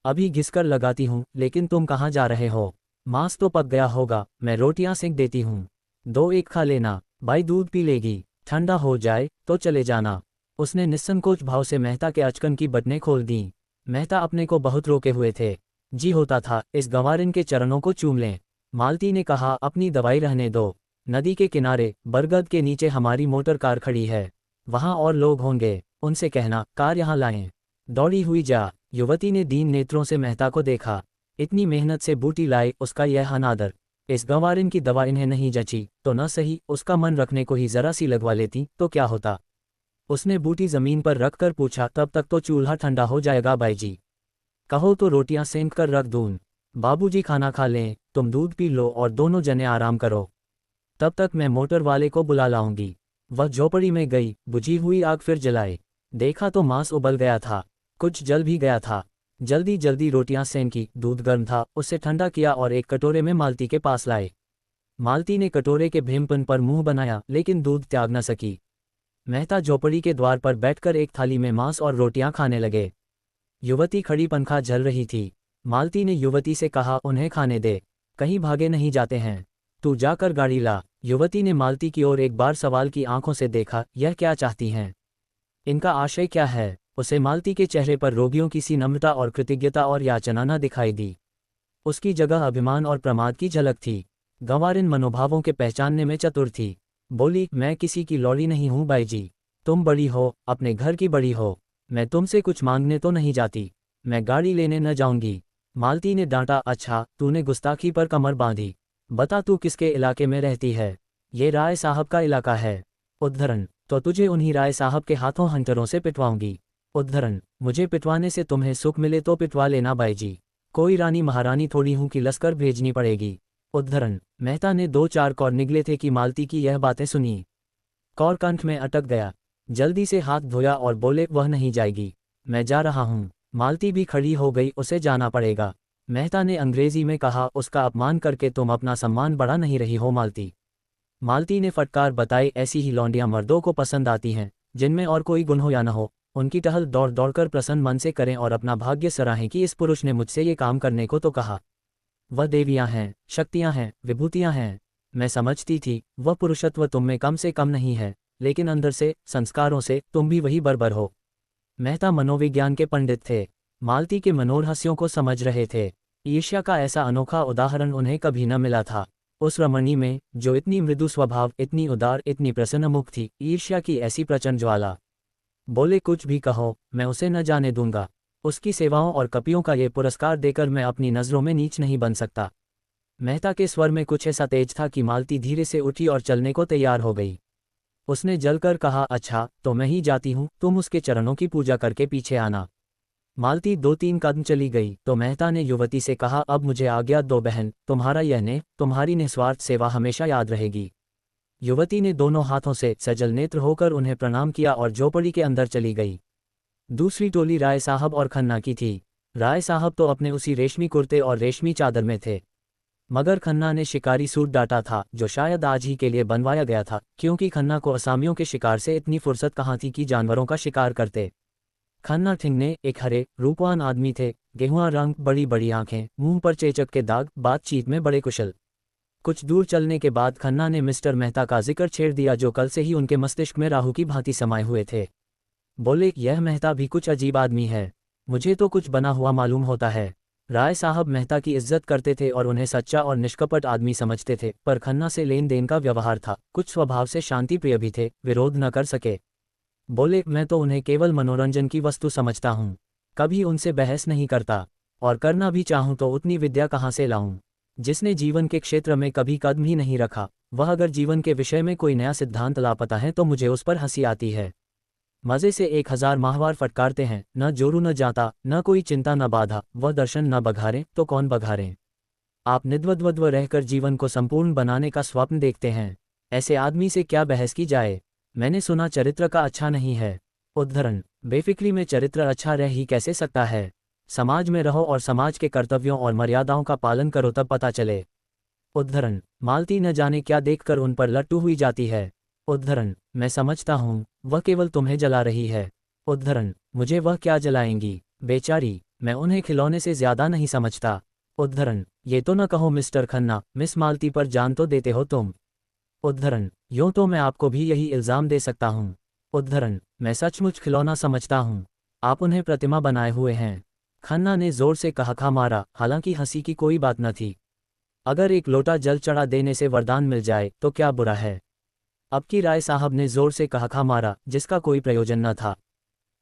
अभी घिसकर लगाती हूँ, लेकिन तुम कहाँ जा रहे हो? मांस तो पक गया होगा, मैं रोटियां सेंक देती हूँ, 2-1 खा लेना, भाई दूध पी लेगी, ठंडा हो जाए तो चले जाना। उसने निस्संकोच भाव से मेहता के अचकन की बटनें खोल दीं। मेहता अपने को बहुत रोके हुए थे, जी होता था इस गंवारिन के चरणों को चूम लें। मालती ने कहा, अपनी दवाई रहने दो, नदी के किनारे बरगद के नीचे हमारी मोटर कार खड़ी है, वहां और लोग होंगे, उनसे कहना कार यहाँ लाएं। दौड़ी हुई जा। युवती ने दीन नेत्रों से मेहता को देखा। इतनी मेहनत से बूटी लाए उसका यह अनादर। इस गंवारिन की दवा इन्हें नहीं जची तो न सही, उसका मन रखने को ही जरा सी लगवा लेती तो क्या होता। उसने बूटी जमीन पर रखकर पूछा, तब तक तो चूल्हा ठंडा हो जाएगा बाई जी, कहो तो रोटियां सेंक कर रख दूं। बाबूजी खाना खा लें, तुम दूध पी लो और दोनों जने आराम करो, तब तक मैं मोटर वाले को बुला लाऊंगी। वह झोपड़ी में गई, बुझी हुई आग फिर जलाई। देखा तो मांस उबल गया था, कुछ जल भी गया था। जल्दी जल्दी रोटियां सेंकी, दूध गर्म था, उसे ठंडा किया और एक कटोरे में मालती के पास लाए। मालती ने कटोरे के भेमपन पर मुंह बनाया, लेकिन दूध त्याग न सकी। मेहता झोपड़ी के द्वार पर बैठकर एक थाली में मांस और रोटियां खाने लगे। युवती खड़ी पंखा झल रही थी। मालती ने युवती से कहा, उन्हें खाने दे, कहीं भागे नहीं जाते हैं, तू जाकर गाड़ी ला। युवती ने मालती की ओर एक बार सवाल की आंखों से देखा, यह क्या चाहती हैं, इनका आशय क्या है। उसे मालती के चेहरे पर रोगियों की सी नम्रता और कृतज्ञता और याचना न दिखाई दी। उसकी जगह अभिमान और प्रमाद की झलक थी। गंवारिन मनोभावों के पहचानने में चतुर थी। बोली, मैं किसी की लौड़ी नहीं हूँ बाई जी, तुम बड़ी हो, अपने घर की बड़ी हो, मैं तुमसे कुछ मांगने तो नहीं जाती, मैं गाड़ी लेने न जाऊंगी। मालती ने डांटा, अच्छा तूने गुस्ताखी पर कमर बांधी, बता तू किसके इलाके में रहती है। ये राय साहब का इलाका है। उद्धरण, तो तुझे उन्हीं राय साहब के हाथों हंटरों से पिटवाऊंगी। उद्धरण, मुझे पिटवाने से तुम्हें सुख मिले तो पिटवा लेना बाई जी, कोई रानी महारानी थोड़ी हूं कि लश्कर भेजनी पड़ेगी। उद्धरण, मेहता ने 2-4 कौर निगले थे कि मालती की यह बातें सुनी। कौर कंठ में अटक गया, जल्दी से हाथ धोया और बोले, वह नहीं जाएगी, मैं जा रहा हूँ। मालती भी खड़ी हो गई, उसे जाना पड़ेगा। मेहता ने अंग्रेजी में कहा, उसका अपमान करके तुम अपना सम्मान बढ़ा नहीं रही हो मालती। मालती ने फटकार बताई, ऐसी ही लौंडियां मर्दों को पसंद आती हैं, जिनमें और कोई गुण हो या न हो, उनकी टहल दौड़ दौड़कर प्रसन्न मन से करें और अपना भाग्य सराहें कि इस पुरुष ने मुझसे ये काम करने को तो कहा। वह देवियां हैं, शक्तियां हैं, विभूतियां हैं। मैं समझती थी वह पुरुषत्व तुम में कम से कम नहीं है, लेकिन अंदर से, संस्कारों से तुम भी वही बर्बर हो। मेहता मनोविज्ञान के पंडित थे, मालती के मनोरहस्यों को समझ रहे थे। ईर्ष्या का ऐसा अनोखा उदाहरण उन्हें कभी न मिला था। उस रमणी में, जो इतनी मृदु स्वभाव, इतनी उदार, इतनी प्रसन्न मुख थी, ईर्ष्या की ऐसी प्रचंड ज्वाला। बोले, कुछ भी कहो, मैं उसे न जाने दूंगा। उसकी सेवाओं और कपियों का ये पुरस्कार देकर मैं अपनी नज़रों में नीच नहीं बन सकता। मेहता के स्वर में कुछ ऐसा तेज था कि मालती धीरे से उठी और चलने को तैयार हो गई। उसने जलकर कहा, अच्छा तो मैं ही जाती हूँ, तुम उसके चरणों की पूजा करके पीछे आना। मालती 2-3 कदम चली गई तो मेहता ने युवती से कहा, अब मुझे आज्ञा दो बहन, तुम्हारा यह ने, तुम्हारी निस्वार्थ सेवा हमेशा याद रहेगी। युवती ने दोनों हाथों से सजल नेत्र होकर उन्हें प्रणाम किया और झोपड़ी के अंदर चली गई। दूसरी टोली राय साहब और खन्ना की थी। राय साहब तो अपने उसी रेशमी कुर्ते और रेशमी चादर में थे, मगर खन्ना ने शिकारी सूट डाटा था, जो शायद आज ही के लिए बनवाया गया था, क्योंकि खन्ना को असामियों के शिकार से इतनी फुर्सत कहाँ थी कि जानवरों का शिकार करते। खन्ना ठिंगने एक हरे रूपवान आदमी थे, गेहुआ रंग, बड़ी बड़ी आंखें, मुंह पर चेचक के दाग, बातचीत में बड़े कुशल। कुछ दूर चलने के बाद खन्ना ने मिस्टर मेहता का जिक्र छेड़ दिया, जो कल से ही उनके मस्तिष्क में राहु की भांति समाये हुए थे। बोले, यह मेहता भी कुछ अजीब आदमी है, मुझे तो कुछ बना हुआ मालूम होता है। राय साहब मेहता की इज्जत करते थे और उन्हें सच्चा और निष्कपट आदमी समझते थे, पर खन्ना से लेन देन का व्यवहार था, कुछ स्वभाव से शांति प्रिय भी थे, विरोध न कर सके। बोले, मैं तो उन्हें केवल मनोरंजन की वस्तु समझता हूँ, कभी उनसे बहस नहीं करता, और करना भी चाहूँ तो उतनी विद्या कहाँ से लाऊं। जिसने जीवन के क्षेत्र में कभी कदम ही नहीं रखा, वह अगर जीवन के विषय में कोई नया सिद्धांत लापता है तो मुझे उस पर हंसी आती है। मज़े से 1000 माहवार फटकारते हैं, न जोरू न जाता, न कोई चिंता न बाधा, वह दर्शन न बघारें तो कौन बघारें। आप निद्वद्वद्व रहकर जीवन को संपूर्ण बनाने का स्वप्न देखते हैं, ऐसे आदमी से क्या बहस की जाए। मैंने सुना चरित्र का अच्छा नहीं है। उद्धरण, बेफिक्री में चरित्र अच्छा रह ही कैसे सकता है। समाज में रहो और समाज के कर्तव्यों और मर्यादाओं का पालन करो, तब पता चले। उद्धरण, मालती न जाने क्या देखकर उन पर लट्टू हुई जाती है। उद्धरण, मैं समझता हूँ, वह केवल तुम्हें जला रही है। उद्धरण, मुझे वह क्या जलाएंगी, बेचारी, मैं उन्हें खिलौने से ज्यादा नहीं समझता। उद्धरण, ये तो न कहो मिस्टर खन्ना, मिस मालती पर जान तो देते हो तुम। उद्धरण, यूं तो मैं आपको भी यही इल्ज़ाम दे सकता हूँ। उद्धरण, मैं सचमुच खिलौना समझता हूँ, आप उन्हें प्रतिमा बनाए हुए हैं। खन्ना ने जोर से कहा मारा, हालांकि हंसी की कोई बात न थी। अगर एक लोटा जल चढ़ा देने से वरदान मिल जाए तो क्या बुरा है। अब की राय साहब ने जोर से कहा मारा, जिसका कोई प्रयोजन न था।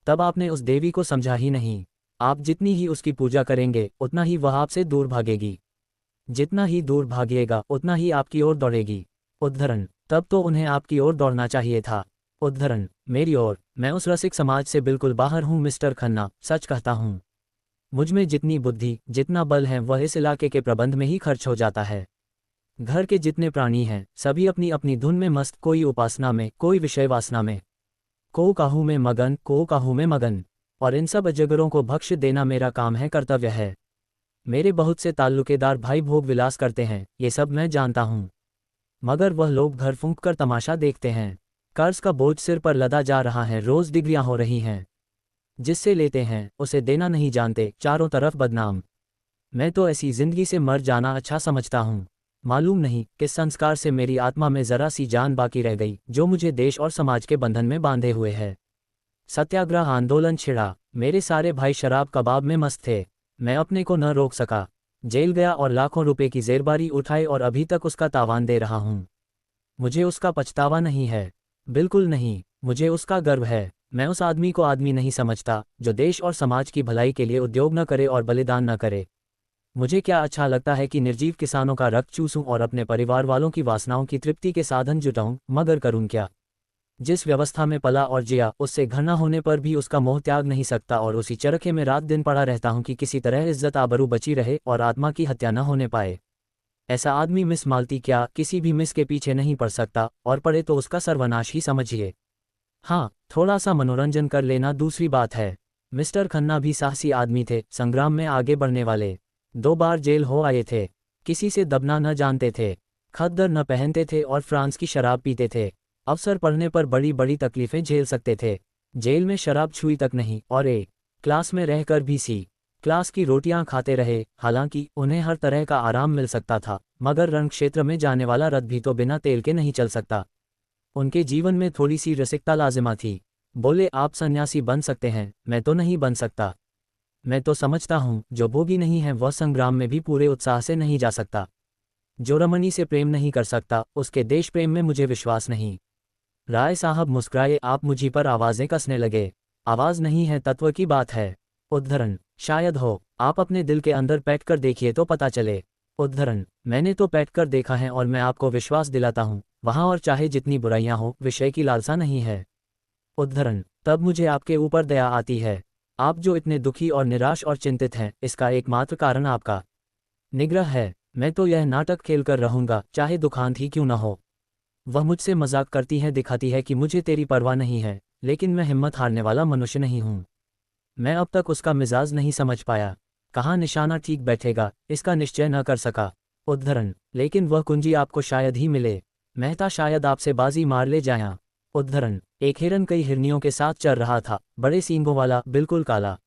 तब आपने उस देवी को समझा ही नहीं। आप जितनी ही उसकी पूजा करेंगे उतना ही वह आपसे दूर भागेगी। जितना ही दूर भागिएगा उतना ही आपकी ओर दौड़ेगी। उद्धरण, तब तो उन्हें आपकी ओर दौड़ना चाहिए था। उद्धरण, मेरी ओर, मैं उस रसिक समाज से बिल्कुल बाहर हूँ मिस्टर खन्ना, सच कहता हूँ। मुझ में जितनी बुद्धि, जितना बल है वह इस इलाके के प्रबंध में ही खर्च हो जाता है। घर के जितने प्राणी हैं सभी अपनी अपनी धुन में मस्त, कोई उपासना में, कोई विषय वासना में, को काहू में मगन, को काहू में मगन। और इन सब अजगरों को भक्ष्य देना मेरा काम है, कर्तव्य है। मेरे बहुत से ताल्लुकेदार भाई भोग विलास करते हैं, ये सब मैं जानता हूँ। मगर वह लोग घर फूंक कर तमाशा देखते हैं। कर्ज का बोझ सिर पर लदा जा रहा है, रोज डिग्रियां हो रही हैं। जिससे लेते हैं उसे देना नहीं जानते, चारों तरफ बदनाम। मैं तो ऐसी जिंदगी से मर जाना अच्छा समझता हूँ। मालूम नहीं किस संस्कार से मेरी आत्मा में जरा सी जान बाकी रह गई, जो मुझे देश और समाज के बंधन में बांधे हुए है। सत्याग्रह आंदोलन छिड़ा, मेरे सारे भाई शराब कबाब में मस्त थे। मैं अपने को न रोक सका, जेल गया और लाखों रुपए की जेरबारी उठाई और अभी तक उसका तावान दे रहा हूँ। मुझे उसका पछतावा नहीं है, बिल्कुल नहीं, मुझे उसका गर्व है। मैं उस आदमी को आदमी नहीं समझता जो देश और समाज की भलाई के लिए उद्योग न करे और बलिदान न करे। मुझे क्या अच्छा लगता है कि निर्जीव किसानों का रक्त चूसूं और अपने परिवार वालों की वासनाओं की तृप्ति के साधन जुटाऊं, मगर करूं क्या। जिस व्यवस्था में पला और जिया उससे घृणा होने पर भी उसका मोह त्याग नहीं सकता और उसी चरखे में रात दिन पड़ा रहता हूं कि किसी तरह इज्जत आबरू बची रहे और आत्मा की हत्या न होने पाए। ऐसा आदमी मिस मालती क्या किसी भी मिस के पीछे नहीं पड़ सकता, और पड़े तो उसका सर्वनाश ही समझिए। हाँ, थोड़ा सा मनोरंजन कर लेना दूसरी बात है। मिस्टर खन्ना भी साहसी आदमी थे, संग्राम में आगे बढ़ने वाले। 2 बार जेल हो आए थे, किसी से दबना न जानते थे, खद्दर न पहनते थे और फ्रांस की शराब पीते थे। अवसर पड़ने पर बड़ी बड़ी तकलीफें झेल सकते थे। जेल में शराब छुई तक नहीं, और ए क्लास में रहकर भी सी क्लास की रोटियां खाते रहे। हालांकि उन्हें हर तरह का आराम मिल सकता था, मगर रण क्षेत्र में जाने वाला रथ भी तो बिना तेल के नहीं चल सकता। उनके जीवन में थोड़ी सी रसिकता लाजिमा थी। बोले, आप सन्यासी बन सकते हैं, मैं तो नहीं बन सकता। मैं तो समझता हूँ जो भोगी नहीं है वह संग्राम में भी पूरे उत्साह से नहीं जा सकता। जो रमणी से प्रेम नहीं कर सकता उसके देश प्रेम में मुझे विश्वास नहीं। राय साहब मुस्कुराए, आप मुझी पर आवाजें कसने लगे। आवाज नहीं है, तत्व की बात है। उद्धरण, शायद हो, आप अपने दिल के अंदर बैठ कर देखिए तो पता चले। उद्धरण, मैंने तो बैठ कर देखा है और मैं आपको विश्वास दिलाता हूँ, वहाँ और चाहे जितनी बुराइयां हो, विषय की लालसा नहीं है। उद्धरण, तब मुझे आपके ऊपर दया आती है। आप जो इतने दुखी और निराश और चिंतित हैं, इसका एकमात्र कारण आपका निग्रह है। मैं तो यह नाटक खेलकर रहूंगा, चाहे दुखांत ही क्यों न हो। वह मुझसे मजाक करती है, दिखाती है कि मुझे तेरी परवाह नहीं है, लेकिन मैं हिम्मत हारने वाला मनुष्य नहीं हूँ। मैं अब तक उसका मिजाज नहीं समझ पाया। कहाँ निशाना ठीक बैठेगा, इसका निश्चय न कर सका। उद्धरण, लेकिन वह कुंजी आपको शायद ही मिले। मेहता शायद आपसे बाजी मार ले जाया। उद्धरण, एक हिरन कई हिरनियों के साथ चल रहा था, बड़े सींगों वाला, बिल्कुल काला।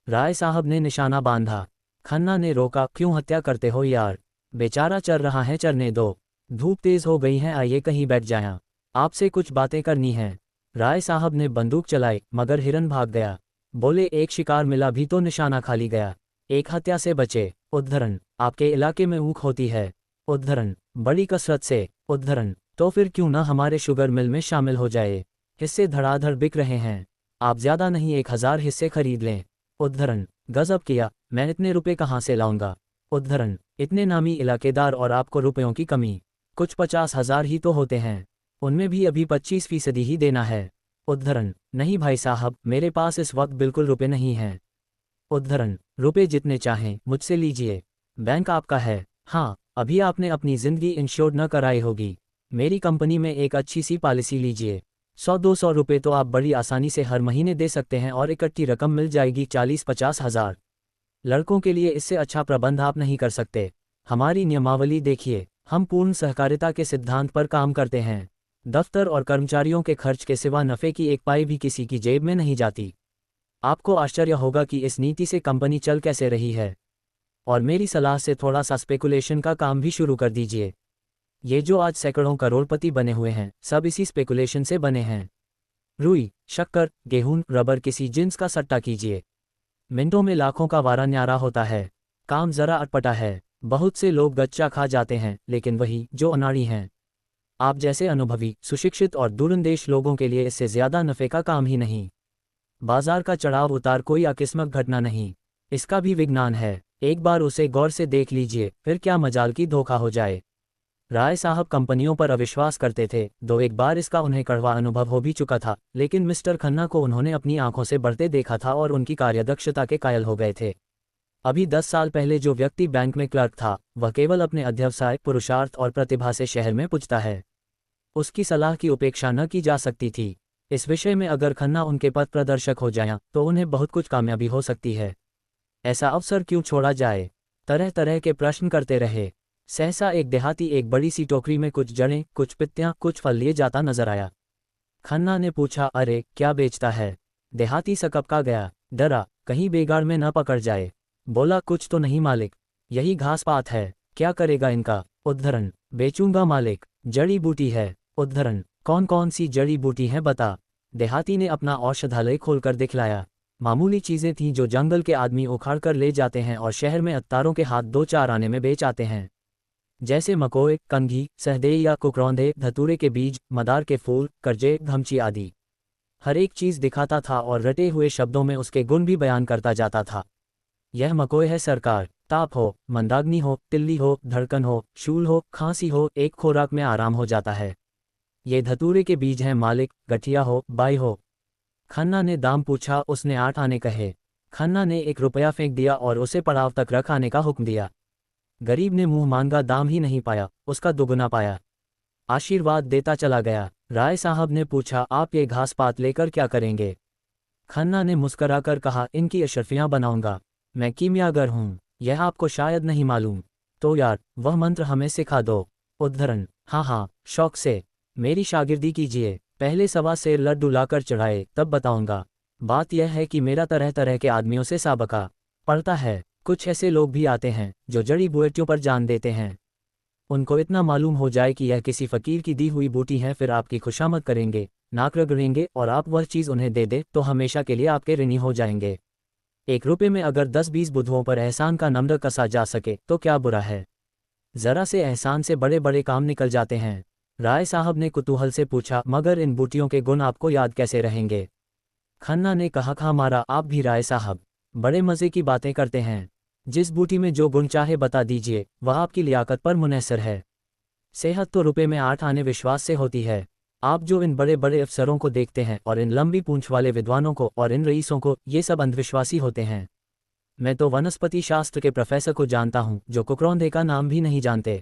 राय साहब ने निशाना बांधा। खन्ना ने रोका, क्यों हत्या करते हो यार, बेचारा चल रहा है, चरने दो। धूप तेज हो गई है, आइए कहीं बैठ जाया, आपसे कुछ बातें करनी है। राय साहब ने बंदूक चलाई, मगर हिरन भाग गया। बोले, एक शिकार मिला भी तो निशाना खाली गया, एक हत्या से बचे। उद्धरण, आपके इलाके में ऊख होती है। उद्धरण, बड़ी कसरत से। उद्धरण, तो फिर क्यों न हमारे शुगर मिल में शामिल हो जाए, हिस्से धड़ाधड़ बिक रहे हैं। आप ज्यादा नहीं 1000 हिस्से खरीद लें। उद्धरण, गजब किया, मैं इतने रुपए कहाँ से लाऊंगा। उद्धरण, इतने नामी इलाकेदार और आपको रुपयों की कमी, कुछ 50,000 ही तो होते हैं, उनमें भी अभी 25% ही देना है। उद्धरण, नहीं भाई साहब, मेरे पास इस वक्त बिल्कुल रुपए नहीं हैं। उद्धरण, रुपए जितने चाहें मुझसे लीजिए, बैंक आपका है। हाँ, अभी आपने अपनी जिंदगी इंश्योर न कराई होगी, मेरी कंपनी में एक अच्छी सी पॉलिसी लीजिए। 100-200 रुपए तो आप बड़ी आसानी से हर महीने दे सकते हैं और इकट्ठी रकम मिल जाएगी 40-50 हज़ार। लड़कों के लिए इससे अच्छा प्रबंध आप नहीं कर सकते। हमारी नियमावली देखिए, हम पूर्ण सहकारिता के सिद्धांत पर काम करते हैं। दफ्तर और कर्मचारियों के खर्च के सिवा नफ़े की एक पाई भी किसी की जेब में नहीं जाती। आपको आश्चर्य होगा कि इस नीति से कंपनी चल कैसे रही है। और मेरी सलाह से थोड़ा सा स्पेकुलेशन का काम भी शुरू कर दीजिए। ये जो आज सैकड़ों करोड़पति बने हुए हैं, सब इसी स्पेकुलेशन से बने हैं। रुई, शक्कर, गेहूं, रबर, किसी जिन्स का सट्टा कीजिए। मिनटों में लाखों का वारा न्यारा होता है। काम जरा अटपटा है। बहुत से लोग गच्चा खा जाते हैं, लेकिन वही जो अनाड़ी हैं, आप जैसे अनुभवी, सुशिक्षित और दूरंदेश लोगों के लिए इससे ज्यादा नफ़े का काम ही नहीं। बाजार का चढ़ाव उतार कोई आकस्मिक घटना नहीं, इसका भी विज्ञान है। एक बार उसे गौर से देख लीजिए, फिर क्या मजाल की धोखा हो जाए। राय साहब कंपनियों पर अविश्वास करते थे, दो एक बार इसका उन्हें कड़वा अनुभव हो भी चुका था, लेकिन मिस्टर खन्ना को उन्होंने अपनी आंखों से बढ़ते देखा था और उनकी कार्यदक्षता के कायल हो गए थे। अभी 10 साल पहले जो व्यक्ति बैंक में क्लर्क था, वह केवल अपने अध्यवसाय, पुरुषार्थ और प्रतिभा से शहर में पुजता है। उसकी सलाह की उपेक्षा न की जा सकती थी। इस विषय में अगर खन्ना उनके पथ प्रदर्शक हो जाएं, तो उन्हें बहुत कुछ कामयाबी हो सकती है। ऐसा अवसर क्यों छोड़ा जाए? तरह तरह के प्रश्न करते रहे। सहसा एक देहाती एक बड़ी सी टोकरी में कुछ जड़ें, कुछ पित्तियां, कुछ फल लिए जाता नजर आया। खन्ना ने पूछा, अरे क्या बेचता है? देहाती सकपका गया, डरा कहीं बेगाड़ में न पकड़ जाए। बोला, कुछ तो नहीं मालिक, यही घास पात है। क्या करेगा इनका? उद्धरण, बेचूंगा मालिक, जड़ी बूटी है। उद्धरण, कौन कौन सी जड़ी बूटी है बता। देहाती ने अपना औषधालय खोलकर दिखलाया। मामूली चीजें थीं जो जंगल के आदमी उखाड़ कर ले जाते हैं और शहर में अत्तारों के हाथ 2-4 आने में बेच आते हैं। जैसे मकोए, कंघी, सहदेई या कुकरौंधे, धतूरे के बीज, मदार के फूल, करजे, धमची आदि। हर एक चीज दिखाता था और रटे हुए शब्दों में उसके गुण भी बयान करता जाता था। यह मकोए है सरकार। ताप हो, मंदाग्नि हो, तिल्ली हो, धड़कन हो, शूल हो, खांसी हो, एक खोराक में आराम हो जाता है। ये धतूरे के बीज हैं मालिक, गठिया हो, बाई हो। खन्ना ने दाम पूछा, उसने 8 आने कहे। खन्ना ने 1 रुपया फेंक दिया और उसे पड़ाव तक रख आने का हुक्म दिया। गरीब ने मुंह मांगा दाम ही नहीं पाया, उसका दुगुना पाया। आशीर्वाद देता चला गया। राय साहब ने पूछा, आप ये घास पात लेकर क्या करेंगे? खन्ना ने मुस्कराकर कहा, इनकी अशर्फियां बनाऊंगा। मैं कीमियागर हूं, यह आपको शायद नहीं मालूम। तो यार, वह मंत्र हमें सिखा दो। उद्धरण, हाँ हाँ, शौक से। मेरी शागिर्दी कीजिए। पहले 1.25 सेर लड्डू लाकर चढ़ाए, तब बताऊंगा। बात यह है कि मेरा तरह तरह के आदमियों से साबका पड़ता है। कुछ ऐसे लोग भी आते हैं जो जड़ी बूटियों पर जान देते हैं। उनको इतना मालूम हो जाए कि यह किसी फकीर की दी हुई बूटी है, फिर आपकी खुशामद करेंगे, नाक रगड़ेंगे और आप वह चीज़ उन्हें दे दे तो हमेशा के लिए आपके ऋणी हो जाएंगे। 1 रुपये में अगर 10-20 बुद्धुओं पर एहसान का नम्र कसा जा सके तो क्या बुरा है? जरा से एहसान से बड़े बड़े काम निकल जाते हैं। राय साहब ने कुतूहल से पूछा, मगर इन बूटियों के गुण आपको याद कैसे रहेंगे? खन्ना ने कहा, मारा आप भी राय साहब, बड़े मज़े की बातें करते हैं। जिस बूटी में जो गुण चाहे बता दीजिए, वह आपकी लियाकत पर मुनहसर है। सेहत तो रुपए में 8 आने विश्वास से होती है। आप जो इन बड़े बड़े अफसरों को देखते हैं और इन लंबी पूंछ वाले विद्वानों को और इन रईसों को, ये सब अंधविश्वासी होते हैं। मैं तो वनस्पति शास्त्र के प्रोफेसर को जानता हूँ जो कुकरौंधे का नाम भी नहीं जानते।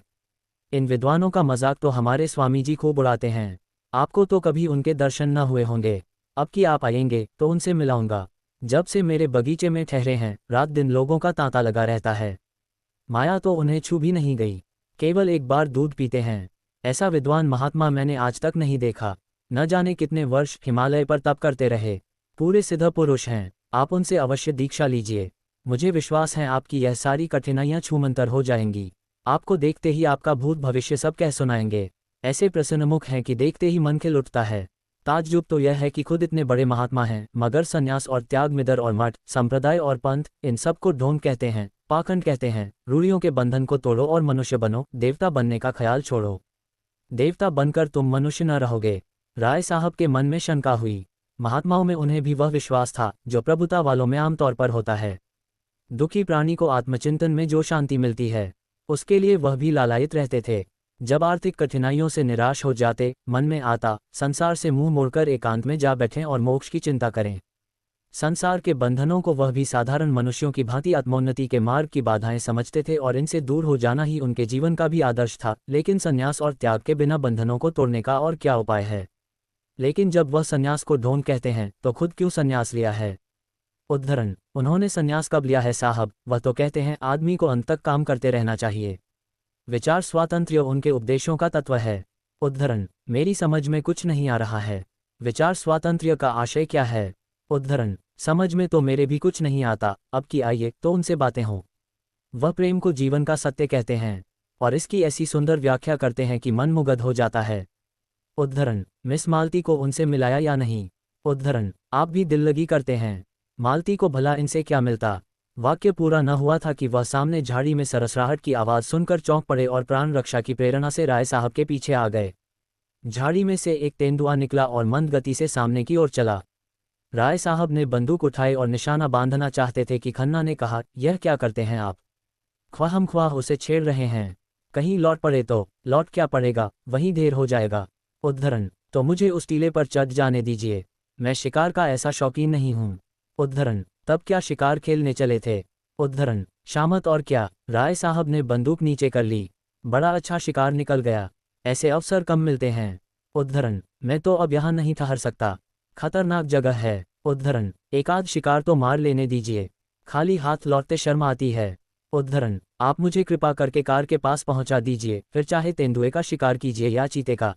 इन विद्वानों का मजाक तो हमारे स्वामी जी खूब उड़ाते हैं। आपको तो कभी उनके दर्शन न हुए होंगे। अब कि आप आएंगे तो उनसे मिलाऊंगा। जब से मेरे बगीचे में ठहरे हैं, रात दिन लोगों का तांता लगा रहता है। माया तो उन्हें छू भी नहीं गई, केवल एक बार दूध पीते हैं। ऐसा विद्वान महात्मा मैंने आज तक नहीं देखा। न जाने कितने वर्ष हिमालय पर तप करते रहे, पूरे सिद्ध पुरुष हैं। आप उनसे अवश्य दीक्षा लीजिए। मुझे विश्वास है आपकी यह सारी कठिनाइयां छूमंतर हो जाएंगी। आपको देखते ही आपका भूत भविष्य सब कह सुनाएंगे। ऐसे प्रसन्नमुख हैं कि देखते ही मन खिल उठता है। ताज्जुब तो यह है कि खुद इतने बड़े महात्मा हैं, मगर संन्यास और त्याग, मिदर और मठ, संप्रदाय और पंथ, इन सब को ढोंग कहते हैं, पाखंड कहते हैं। रूढ़ियों के बंधन को तोड़ो और मनुष्य बनो। देवता बनने का ख्याल छोड़ो। देवता बनकर तुम मनुष्य न रहोगे। राय साहब के मन में शंका हुई। महात्माओं में उन्हें भी वह विश्वास था जो प्रभुता वालों में आमतौर पर होता है। दुखी प्राणी को आत्मचिंतन में जो शांति मिलती है, उसके लिए वह भी लालायित रहते थे। जब आर्थिक कठिनाइयों से निराश हो जाते, मन में आता, संसार से मुंह मोड़कर एकांत में जा बैठें और मोक्ष की चिंता करें। संसार के बंधनों को वह भी साधारण मनुष्यों की भांति आत्मोन्नति के मार्ग की बाधाएं समझते थे और इनसे दूर हो जाना ही उनके जीवन का भी आदर्श था। लेकिन संन्यास और त्याग के बिना बंधनों को तोड़ने का और क्या उपाय है? लेकिन जब वह संन्यास को ढोंग कहते हैं तो खुद क्यों संन्यास लिया है? उद्धरण, उन्होंने संन्यास कब लिया है साहब? वह तो कहते हैं आदमी को अंत तक काम करते रहना चाहिए। विचार स्वातंत्र्य उनके उपदेशों का तत्व है। उद्धरण, मेरी समझ में कुछ नहीं आ रहा है। विचार स्वातंत्र्य का आशय क्या है? उद्धरण, समझ में तो मेरे भी कुछ नहीं आता, अब की आइए तो उनसे बातें हों। वह प्रेम को जीवन का सत्य कहते हैं और इसकी ऐसी सुंदर व्याख्या करते हैं कि मन मुग्ध हो जाता है। उद्धरण, मिस मालती को उनसे मिलाया या नहीं? उद्धरण, आप भी दिल लगी करते हैं। मालती को भला इनसे क्या मिलता? वाक्य पूरा न हुआ था कि वह सामने झाड़ी में सरसराहट की आवाज़ सुनकर चौंक पड़े और प्राण रक्षा की प्रेरणा से राय साहब के पीछे आ गए। झाड़ी में से एक तेंदुआ निकला और मंद गति से सामने की ओर चला। राय साहब ने बंदूक उठाई और निशाना बांधना चाहते थे कि खन्ना ने कहा, यह क्या करते हैं आप? ख्वाहमख्वाह उसे छेड़ रहे हैं। कहीं लौट पड़े तो? लौट क्या पड़ेगा, वहीं देर हो जाएगा। उद्धरण, तो मुझे उस टीले पर चढ़ जाने दीजिए, मैं शिकार का ऐसा शौकीन नहीं हूँ। उद्धरण, तब क्या शिकार खेलने चले थे? उद्धरण, शामत और क्या। राय साहब ने बंदूक नीचे कर ली। बड़ा अच्छा शिकार निकल गया, ऐसे अवसर कम मिलते हैं। उद्धरण, मैं तो अब यहाँ नहीं ठहर सकता, खतरनाक जगह है। उद्धरण, एक आध शिकार तो मार लेने दीजिए, खाली हाथ लौटते शर्म आती है। उद्धरण, आप मुझे कृपा करके कार के पास पहुंचा दीजिए, फिर चाहे तेंदुए का शिकार कीजिए या चीते का।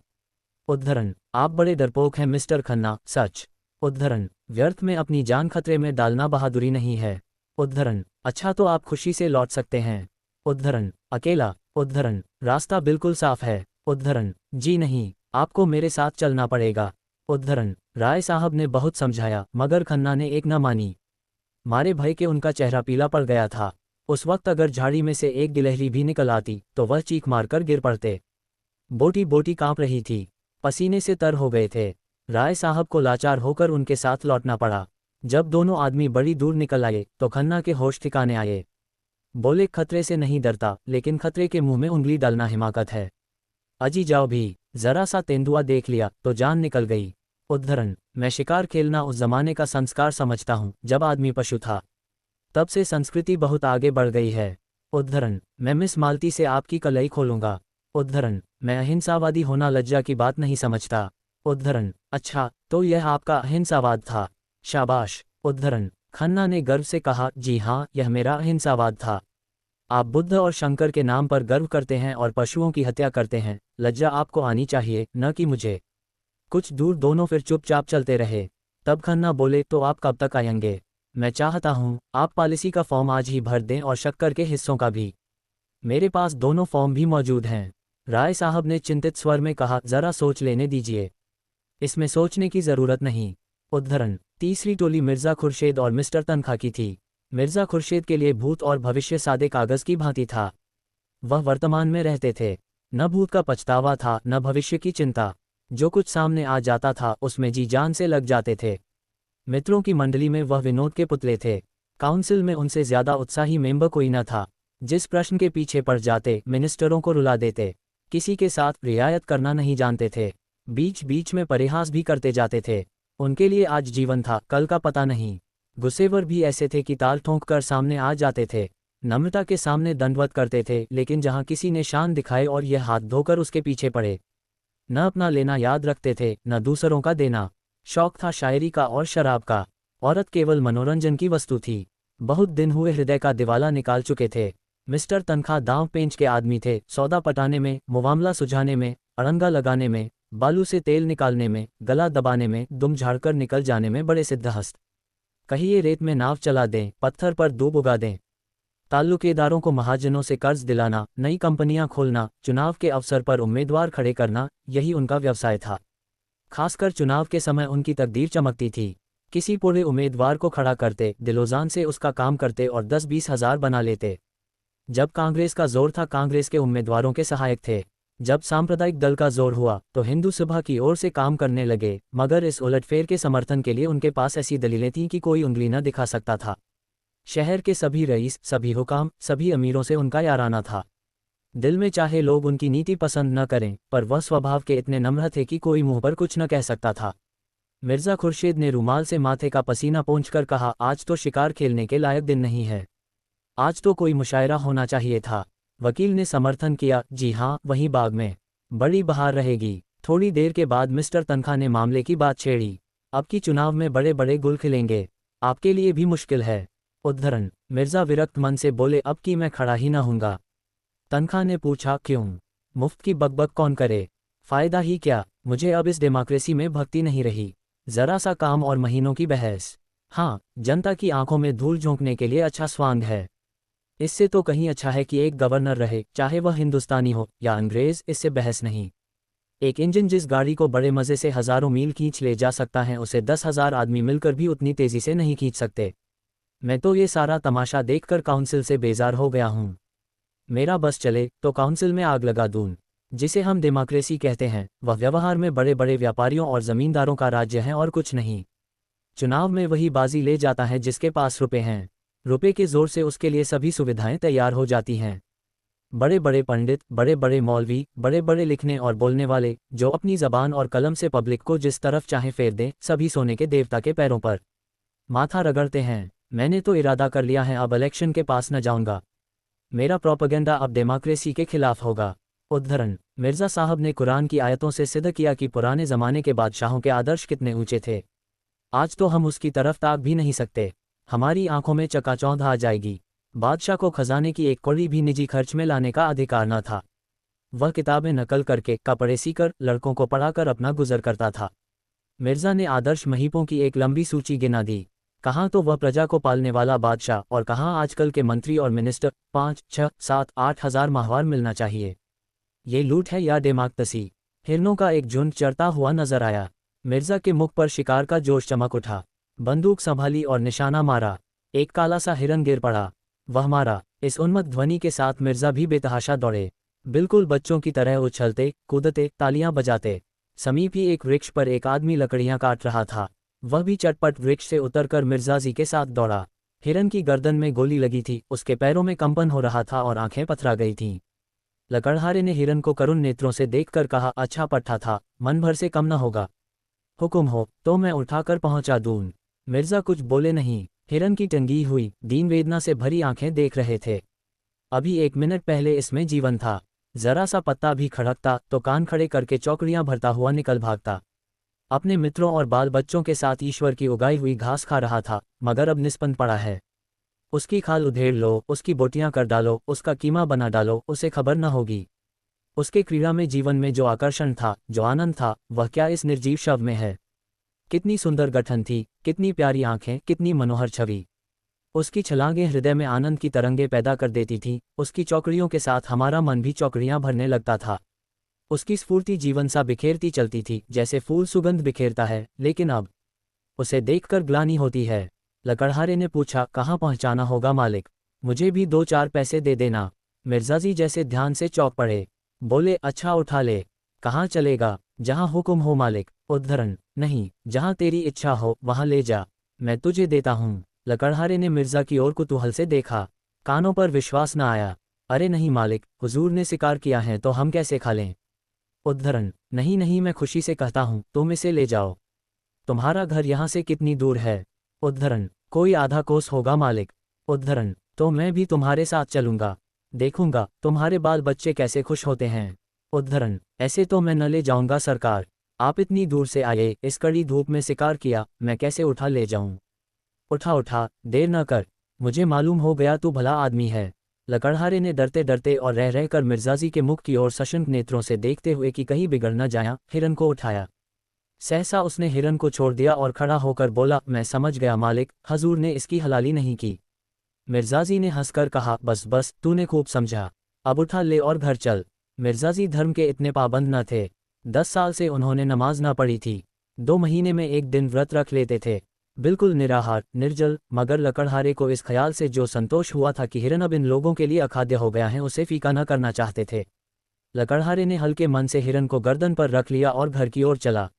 उद्धरण, आप बड़े डरपोक हैं मिस्टर खन्ना, सच। उद्धरण, व्यर्थ में अपनी जान खतरे में डालना बहादुरी नहीं है। उद्धरण, अच्छा तो आप खुशी से लौट सकते हैं। उद्धरण, अकेला? उद्धरण, रास्ता बिल्कुल साफ है। उद्धरण, जी नहीं, आपको मेरे साथ चलना पड़ेगा। उद्धरण, राय साहब ने बहुत समझाया मगर खन्ना ने एक न मानी। मारे भय के उनका चेहरा पीला पड़ गया था। उस वक्त अगर झाड़ी में से एक गिलहरी भी निकल आती तो वह चीख मारकर गिर पड़ते। बोटी बोटी कांप रही थी, पसीने से तर हो गए थे। राय साहब को लाचार होकर उनके साथ लौटना पड़ा। जब दोनों आदमी बड़ी दूर निकल आए तो खन्ना के होश ठिकाने आए। बोले, खतरे से नहीं डरता, लेकिन खतरे के मुंह में उंगली डालना हिमाकत है। अजी जाओ भी, जरा सा तेंदुआ देख लिया तो जान निकल गई। उद्धरण, मैं शिकार खेलना उस जमाने का संस्कार समझता हूँ जब आदमी पशु था। तब से संस्कृति बहुत आगे बढ़ गई है। उद्धरण, मैं मिस मालती से आपकी कलई खोलूंगा। उद्धरण, मैं अहिंसावादी होना लज्जा की बात नहीं समझता। उद्धरण, अच्छा तो यह आपका अहिंसावाद था, शाबाश। उद्धरण, खन्ना ने गर्व से कहा, जी हाँ, यह मेरा अहिंसावाद था। आप बुद्ध और शंकर के नाम पर गर्व करते हैं और पशुओं की हत्या करते हैं, लज्जा आपको आनी चाहिए, न कि मुझे। कुछ दूर दोनों फिर चुपचाप चलते रहे। तब खन्ना बोले, तो आप कब तक आएंगे? मैं चाहता हूँ आप पॉलिसी का फॉर्म आज ही भर दें और शक्कर के हिस्सों का भी। मेरे पास दोनों फॉर्म भी मौजूद हैं। राय साहब ने चिंतित स्वर में कहा, जरा सोच लेने दीजिए। इसमें सोचने की जरूरत नहीं। उद्धरण, तीसरी टोली मिर्जा खुर्शेद और मिस्टर तनखा की थी। मिर्जा खुर्शेद के लिए भूत और भविष्य सादे कागज की भांति था। वह वर्तमान में रहते थे, न भूत का पछतावा था न भविष्य की चिंता। जो कुछ सामने आ जाता था उसमें जी जान से लग जाते थे। मित्रों की मंडली में वह विनोद के पुतले थे। काउंसिल में उनसे ज्यादा उत्साही मेंबर कोई न था। जिस प्रश्न के पीछे पड़ जाते मिनिस्टरों को रुला देते। किसी के साथ रियायत करना नहीं जानते थे। बीच बीच में परिहास भी करते जाते थे। उनके लिए आज जीवन था, कल का पता नहीं। गुस्सेवर भी ऐसे थे कि ताल ठोंक कर सामने आ जाते थे। नम्रता के सामने दंडवत करते थे, लेकिन जहां किसी ने शान दिखाए और यह हाथ धोकर उसके पीछे पड़े। न अपना लेना याद रखते थे न दूसरों का देना। शौक था शायरी का और शराब का। औरत केवल मनोरंजन की वस्तु थी। बहुत दिन हुए हृदय का दिवाला निकाल चुके थे। मिस्टर तनखा दांव पेंच के आदमी थे। सौदा पटाने में, मुआमला सुझाने में, अड़ंगा लगाने में, बालू से तेल निकालने में, गला दबाने में, दुम झाड़कर निकल जाने में बड़े सिद्धहस्त। कहिए रेत में नाव चला दें, पत्थर पर दूब उगा दें। ताल्लुकेदारों को महाजनों से कर्ज दिलाना, नई कंपनियां खोलना, चुनाव के अवसर पर उम्मीदवार खड़े करना, यही उनका व्यवसाय था। खासकर चुनाव के समय उनकी तकदीर चमकती थी। किसी पूरे उम्मीदवार को खड़ा करते, दिलोजान से उसका काम करते और 10-20 हज़ार बना लेते। जब कांग्रेस का जोर था कांग्रेस के उम्मीदवारों के सहायक थे। जब सांप्रदायिक दल का जोर हुआ तो हिंदू सभा की ओर से काम करने लगे, मगर इस उलटफेर के समर्थन के लिए उनके पास ऐसी दलीलें थीं कि कोई उंगली न दिखा सकता था। शहर के सभी रईस, सभी हुकाम, सभी अमीरों से उनका याराना था। दिल में चाहे लोग उनकी नीति पसंद न करें, पर वह स्वभाव के इतने नम्र थे कि कोई मुंह पर कुछ न कह सकता था। मिर्जा खुर्शीद ने रूमाल से माथे का पसीना पोंछकर कहा, आज तो शिकार खेलने के लायक दिन नहीं है। आज तो कोई मुशायरा होना चाहिए था। वकील ने समर्थन किया, जी हाँ, वहीं बाग में बड़ी बहार रहेगी। थोड़ी देर के बाद मिस्टर तनखा ने मामले की बात छेड़ी। अब की चुनाव में बड़े बड़े गुल खिलेंगे, आपके लिए भी मुश्किल है। उद्धरण, मिर्जा विरक्त मन से बोले, अब की मैं खड़ा ही न हूँगा। तनखा ने पूछा, क्यों? मुफ्त की बकबक कौन करे? फायदा ही क्या? मुझे अब इस डेमोक्रेसी में भक्ति नहीं रही। जरा सा काम और महीनों की बहस। हाँ, जनता की आंखों में धूल झोंकने के लिए अच्छा स्वांग है। इससे तो कहीं अच्छा है कि एक गवर्नर रहे, चाहे वह हिंदुस्तानी हो या अंग्रेज, इससे बहस नहीं। एक इंजन जिस गाड़ी को बड़े मज़े से हज़ारों मील खींच ले जा सकता है, उसे 10,000 आदमी मिलकर भी उतनी तेज़ी से नहीं खींच सकते। मैं तो ये सारा तमाशा देखकर काउंसिल से बेजार हो गया हूँ। मेरा बस चले तो काउंसिल में आग लगा दूं। जिसे हम डेमोक्रेसी कहते हैं, वह व्यवहार में बड़े बड़े व्यापारियों और जमींदारों का राज्य है और कुछ नहीं। चुनाव में वही बाजी ले जाता है जिसके पास रुपए हैं। रुपए के जोर से उसके लिए सभी सुविधाएं तैयार हो जाती हैं। बड़े बड़े पंडित, बड़े बड़े मौलवी, बड़े बड़े लिखने और बोलने वाले, जो अपनी जबान और कलम से पब्लिक को जिस तरफ चाहे फेर दें, सभी सोने के देवता के पैरों पर माथा रगड़ते हैं। मैंने तो इरादा कर लिया है, अब इलेक्शन के पास न जाऊंगा। मेरा प्रोपेगेंडा अब डेमोक्रेसी के खिलाफ होगा। उद्धरण: मिर्जा साहब ने कुरान की आयतों से सिद्ध किया कि पुराने ज़माने के बादशाहों के आदर्श कितने ऊंचे थे। आज तो हम उसकी तरफ ताक भी नहीं सकते। हमारी आंखों में चकाचौंध आ जाएगी। बादशाह को खजाने की एक कौड़ी भी निजी खर्च में लाने का अधिकार न था। वह किताबें नकल करके, कपड़े सीकर, लड़कों को पढ़ाकर अपना गुजर करता था। मिर्जा ने आदर्श महीपों की एक लंबी सूची गिना दी। कहाँ तो वह प्रजा को पालने वाला बादशाह, और कहाँ आजकल के मंत्री और मिनिस्टर। 5, 6, 7, 8 हज़ार माहवार मिलना चाहिए। ये लूट है या डेमोक्रेसी? हिरनों का एक झुंड चरता हुआ नजर आया। मिर्जा के मुख पर शिकार का जोश चमक उठा। बंदूक संभाली और निशाना मारा। एक काला सा हिरन गिर पड़ा। वह मारा। इस उन्मत्त ध्वनि के साथ मिर्जा भी बेतहाशा दौड़े, बिल्कुल बच्चों की तरह उछलते कूदते, तालियां बजाते। समीप ही एक वृक्ष पर एक आदमी लकड़ियां काट रहा था। वह भी चटपट वृक्ष से उतरकर मिर्जाजी के साथ दौड़ा। हिरन की गर्दन में गोली लगी थी, उसके पैरों में कंपन हो रहा था और आंखें पथरा गई थीं। लकड़हारे ने हिरन को करुण नेत्रों से देखकर कहा, अच्छा पट्टा था, मन भर से कम न होगा। हुक्म हो तो मैं उठाकर पहुंचा दूं। मिर्जा कुछ बोले नहीं। हिरन की टंगी हुई, दीन वेदना से भरी आंखें देख रहे थे। अभी 1 मिनट पहले इसमें जीवन था। जरा सा पत्ता भी खड़कता तो कान खड़े करके चौकड़ियां भरता हुआ निकल भागता। अपने मित्रों और बाल बच्चों के साथ ईश्वर की उगाई हुई घास खा रहा था, मगर अब निस्पंद पड़ा है। उसकी खाल उधेड़ लो, उसकी बोटियां कर डालो, उसका कीमा बना डालो, उसे खबर न होगी। उसके क्रीड़ा में, जीवन में जो आकर्षण था, जो आनंद था, वह क्या इस निर्जीव शव में है? कितनी सुंदर गठन थी, कितनी प्यारी आंखें, कितनी मनोहर छवि। उसकी छलांगें हृदय में आनंद की तरंगे पैदा कर देती थीं। उसकी चौकड़ियों के साथ हमारा मन भी चौकड़ियां भरने लगता था। उसकी स्फूर्ति जीवन सा बिखेरती चलती थी, जैसे फूल सुगंध बिखेरता है। लेकिन अब उसे देखकर ग्लानि होती है। लकड़हारे ने पूछा, कहाँ पहुंचाना होगा मालिक? मुझे भी 2-4 पैसे दे देना। मिर्जाजी जैसे ध्यान से चौंक पड़े। बोले, अच्छा उठा ले। कहाँ चलेगा? जहाँ हुक्म हो मालिक। उद्धरण: नहीं, जहाँ तेरी इच्छा हो वहाँ ले जा, मैं तुझे देता हूँ। लकड़हारे ने मिर्जा की ओर कुतूहल से देखा। कानों पर विश्वास न आया। अरे नहीं मालिक, हुजूर ने शिकार किया है तो हम कैसे खा लें? उद्धरण: नहीं नहीं, मैं खुशी से कहता हूँ, तुम इसे ले जाओ। तुम्हारा घर यहाँ से कितनी दूर है? उद्धरण: कोई आधा कोस होगा मालिक। उद्धरण: तो मैं भी तुम्हारे साथ चलूंगा, देखूंगा तुम्हारे बाल बच्चे कैसे खुश होते हैं। उद्धरण: ऐसे तो मैं न ले जाऊंगा सरकार, आप इतनी दूर से आए, इस कड़ी धूप में शिकार किया, मैं कैसे उठा ले जाऊं? उठा उठा, देर न कर, मुझे मालूम हो गया तू भला आदमी है। लकड़हारे ने डरते डरते और रह रहकर मिर्जाजी के मुख की ओर सशंक नेत्रों से देखते हुए कि कहीं बिगड़ न जाया, हिरन को उठाया। सहसा उसने हिरन को छोड़ दिया और खड़ा होकर बोला, मैं समझ गया मालिक, हजूर ने इसकी हलाली नहीं की। मिर्जाजी ने हंसकर कहा, बस बस, तूने खूब समझा, अब उठा ले और घर चल। मिर्जाजी धर्म के इतने पाबंद न थे। 10 साल से उन्होंने नमाज ना पढ़ी थी। 2 महीने में एक दिन व्रत रख लेते थे, बिल्कुल निराहार, निर्जल। मगर लकड़हारे को इस ख्याल से जो संतोष हुआ था कि हिरन अब इन लोगों के लिए अखाद्य हो गया है, उसे फीका न करना चाहते थे। लकड़हारे ने हल्के मन से हिरन को गर्दन पर रख लिया और घर की ओर चला।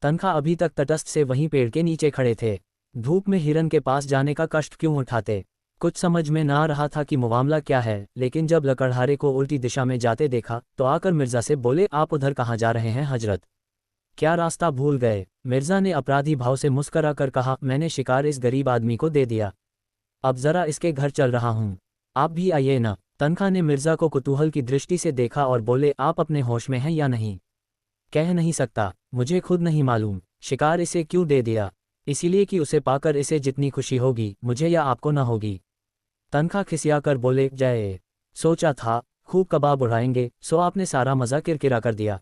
तनखा अभी तक तटस्थ से वहीं पेड़ के नीचे खड़े थे। धूप में हिरन के पास जाने का कष्ट क्यों उठाते? कुछ समझ में ना रहा था कि मुआमला क्या है, लेकिन जब लकड़हारे को उल्टी दिशा में जाते देखा तो आकर मिर्जा से बोले, आप उधर कहाँ जा रहे हैं हजरत? क्या रास्ता भूल गए? मिर्जा ने अपराधी भाव से मुस्करा कर कहा, मैंने शिकार इस गरीब आदमी को दे दिया, अब जरा इसके घर चल रहा हूँ, आप भी आइए ना। तनखा ने मिर्जा को कुतूहल की दृष्टि से देखा और बोले, आप अपने होश में हैं या नहीं? कह नहीं सकता, मुझे खुद नहीं मालूम। शिकार इसे क्यों दे दिया? इसीलिए कि उसे पाकर इसे जितनी खुशी होगी, मुझे या आपको न होगी। तनखा खिसियाकर बोले, जय, सोचा था खूब कबाब उड़ाएंगे, सो आपने सारा मज़ा किरकिरा कर दिया।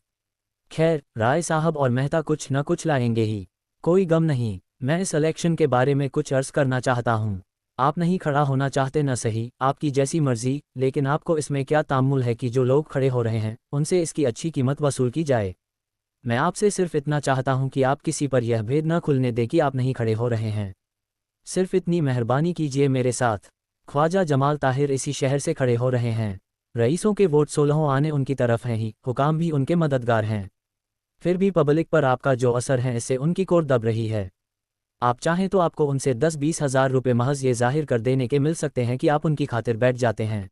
खैर, राय साहब और मेहता कुछ न कुछ लाएंगे ही, कोई गम नहीं। मैं इस इलेक्शन के बारे में कुछ अर्ज़ करना चाहता हूँ। आप नहीं खड़ा होना चाहते न सही, आपकी जैसी मर्जी, लेकिन आपको इसमें क्या तामुल है कि जो लोग खड़े हो रहे हैं उनसे इसकी अच्छी कीमत वसूल की जाए। मैं आपसे सिर्फ इतना चाहता हूं कि आप किसी पर यह भेद न खुलने दें कि आप नहीं खड़े हो रहे हैं। सिर्फ इतनी मेहरबानी कीजिए मेरे साथ। ख्वाजा जमाल ताहिर इसी शहर से खड़े हो रहे हैं। रईसों के वोट 16 आने उनकी तरफ हैं ही, हुकाम भी उनके मददगार हैं। फिर भी पब्लिक पर आपका जो असर है इससे उनकी कोर दब रही है। आप चाहें तो आपको उनसे 10-20 हज़ार रुपये महज ये जाहिर कर देने के मिल सकते हैं कि आप उनकी खातिर बैठ जाते हैं।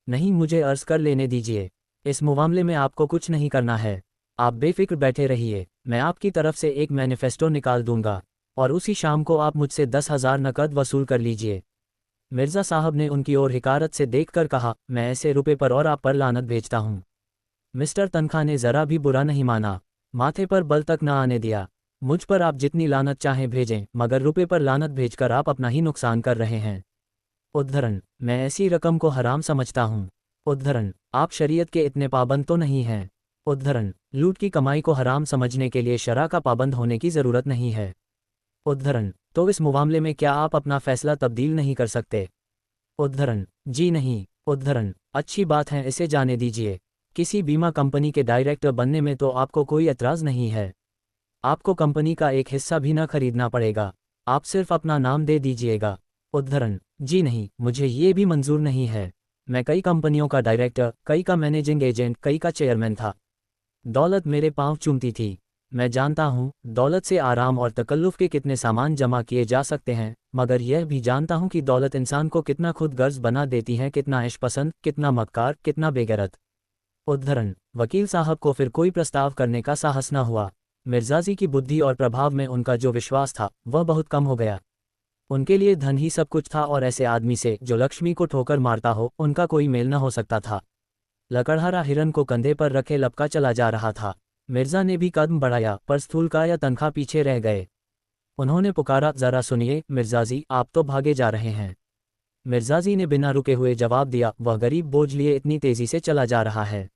नहीं, मुझे अर्ज़ कर लेने दीजिए। इस मामले में आपको कुछ नहीं करना है। आप बेफिक्र बैठे रहिए, मैं आपकी तरफ से एक मैनिफेस्टो निकाल दूंगा और उसी शाम को आप मुझसे 10,000 नकद वसूल कर लीजिए। मिर्ज़ा साहब ने उनकी ओर हिकारत से देखकर कहा, मैं ऐसे रुपये पर और आप पर लानत भेजता हूँ। मिस्टर तनखा ने ज़रा भी बुरा नहीं माना, माथे पर बल तक न आने दिया। मुझ पर आप जितनी लानत चाहें भेजें, मगर रुपये पर लानत भेजकर आप अपना ही नुकसान कर रहे हैं। उद्धरण, मैं ऐसी रकम को हराम समझता हूँ। उद्धरण, आप शरीयत के इतने पाबंद तो नहीं हैं। उद्धरण, लूट की कमाई को हराम समझने के लिए शरा का पाबंद होने की ज़रूरत नहीं है। उद्धरण, तो इस मामले में क्या आप अपना फैसला तब्दील नहीं कर सकते? उद्धरण, जी नहीं। उद्धरण, अच्छी बात है, इसे जाने दीजिए। किसी बीमा कंपनी के डायरेक्टर बनने में तो आपको कोई एतराज़ नहीं है। आपको कंपनी का एक हिस्सा भी न खरीदना पड़ेगा, आप सिर्फ अपना नाम दे दीजिएगा। उद्धरण, जी नहीं, मुझे ये भी मंजूर नहीं है। मैं कई कंपनियों का डायरेक्टर, कई का मैनेजिंग एजेंट, कई का चेयरमैन था। दौलत मेरे पांव चूमती थी। मैं जानता हूँ दौलत से आराम और तकल्लुफ़ के कितने सामान जमा किए जा सकते हैं, मगर यह भी जानता हूँ कि दौलत इंसान को कितना खुद गर्ज बना देती है, कितना इश्क़पसंद, कितना मक्कार, कितना बेगैरत। उद्धरण, वकील साहब को फिर कोई प्रस्ताव करने का साहस न हुआ। मिर्ज़ाजी की बुद्धि और प्रभाव में उनका जो विश्वास था वह बहुत कम हो गया। उनके लिए धन ही सब कुछ था और ऐसे आदमी से जो लक्ष्मी को ठोकर मारता हो उनका कोई मेल न हो सकता था। लकड़हारा हिरन को कंधे पर रखे लपका चला जा रहा था। मिर्ज़ा ने भी कदम बढ़ाया, पर स्थूलकाय तनखा पीछे रह गए। उन्होंने पुकारा, ज़रा सुनिए मिर्ज़ाजी, आप तो भागे जा रहे हैं। मिर्ज़ाजी ने बिना रुके हुए जवाब दिया, वह गरीब बोझ लिए इतनी तेज़ी से चला जा रहा है,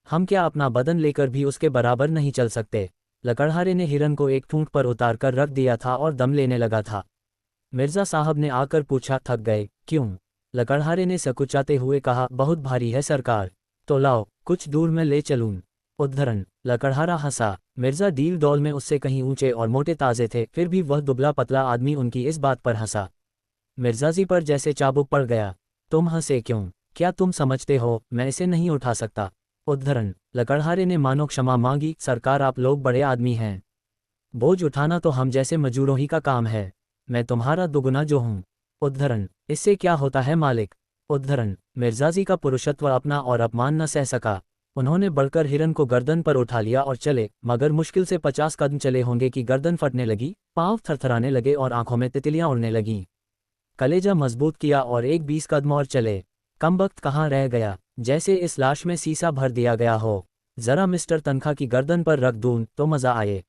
हम क्या अपना बदन लेकर भी उसके बराबर नहीं चल सकते। लकड़हारे ने हिरन को एक ठूंठ पर उतार कर रख दिया था और दम लेने लगा था। मिर्ज़ा साहब ने आकर पूछा, थक गए? क्यों? लकड़हारे ने सकुचाते हुए कहा, बहुत भारी है सरकार। तो लाओ, कुछ दूर मैं ले चलूं। उद्धरण, लकड़हारा हंसा। मिर्ज़ा डील डौल में उससे कहीं ऊंचे और मोटे ताज़े थे, फिर भी वह दुबला पतला आदमी उनकी इस बात पर हंसा। मिर्ज़ाजी पर जैसे चाबुक पड़ गया। तुम हंसे क्यों? क्या तुम समझते हो मैं इसे नहीं उठा सकता? उद्धरण, लकड़हारे ने मानो क्षमा मांगी, सरकार आप लोग बड़े आदमी हैं, बोझ उठाना तो हम जैसे मजूरों ही का काम है। मैं तुम्हारा दुगुना जो हूँ। उद्धरण, इससे क्या होता है मालिक? उद्धरण, मिर्ज़ाजी का पुरुषत्व अपना और अपमान न सह सका। उन्होंने बढ़कर हिरन को गर्दन पर उठा लिया और चले, मगर मुश्किल से 50 कदम चले होंगे कि गर्दन फटने लगी, पाँव थरथराने लगे और आंखों में तितलियां उड़ने लगीं। कलेजा मजबूत किया और एक 20 कदम और चले। कमबख्त कहाँ रह गया, जैसे इस लाश में सीसा भर दिया गया हो। ज़रा मिस्टर तनखा की गर्दन पर रख दूं तो मज़ा आए।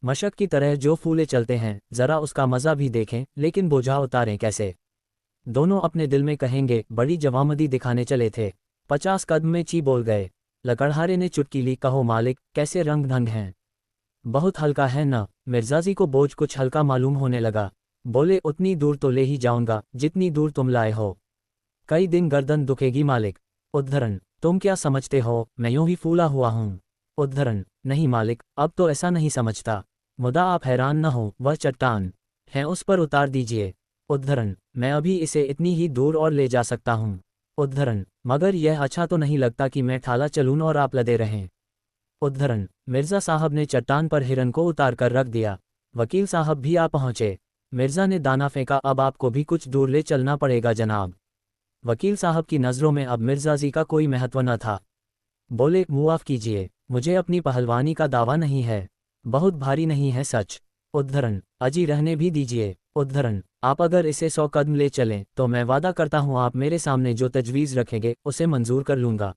मशक की तरह जो फूले चलते हैं, ज़रा उसका मज़ा भी देखें, लेकिन बोझा उतारें कैसे? दोनों अपने दिल में कहेंगे, बड़ी जवामदी दिखाने चले थे। 50 कदम में ची बोल गए। लकड़हारे ने चुटकी ली, कहो मालिक, कैसे रंग ढंग हैं? बहुत हल्का है न? मिर्ज़ाजी को बोझ कुछ हल्का मालूम होने लगा। बोले, उतनी दूर तो ले ही जाऊंगा जितनी दूर तुम लाए हो। कई दिन गर्दन दुखेगी मालिक। उद्धरण, तुम क्या समझते हो मैं यूं ही फूला हुआ हूँ? उद्धरण, नहीं मालिक, अब तो ऐसा नहीं समझता। मुदा आप हैरान न हो, वह चट्टान है, उस पर उतार दीजिए। उद्धरण, मैं अभी इसे इतनी ही दूर और ले जा सकता हूँ। उद्धरण, मगर यह अच्छा तो नहीं लगता कि मैं ठाला चलूं और आप लदे रहें। उद्धरण, मिर्ज़ा साहब ने चट्टान पर हिरन को उतार कर रख दिया। वकील साहब भी आ पहुँचे। मिर्ज़ा ने दाना फेंका, अब आपको भी कुछ दूर ले चलना पड़ेगा जनाब। वकील साहब की नज़रों में अब मिर्ज़ाजी का कोई महत्व न था। बोले, मुआफ़ कीजिए, मुझे अपनी पहलवानी का दावा नहीं है, बहुत भारी नहीं है सच। उद्धरण, अजी रहने भी दीजिए। उद्धरण, आप अगर इसे 100 कदम ले चलें तो मैं वादा करता हूँ आप मेरे सामने जो तजवीज़ रखेंगे उसे मंजूर कर लूँगा।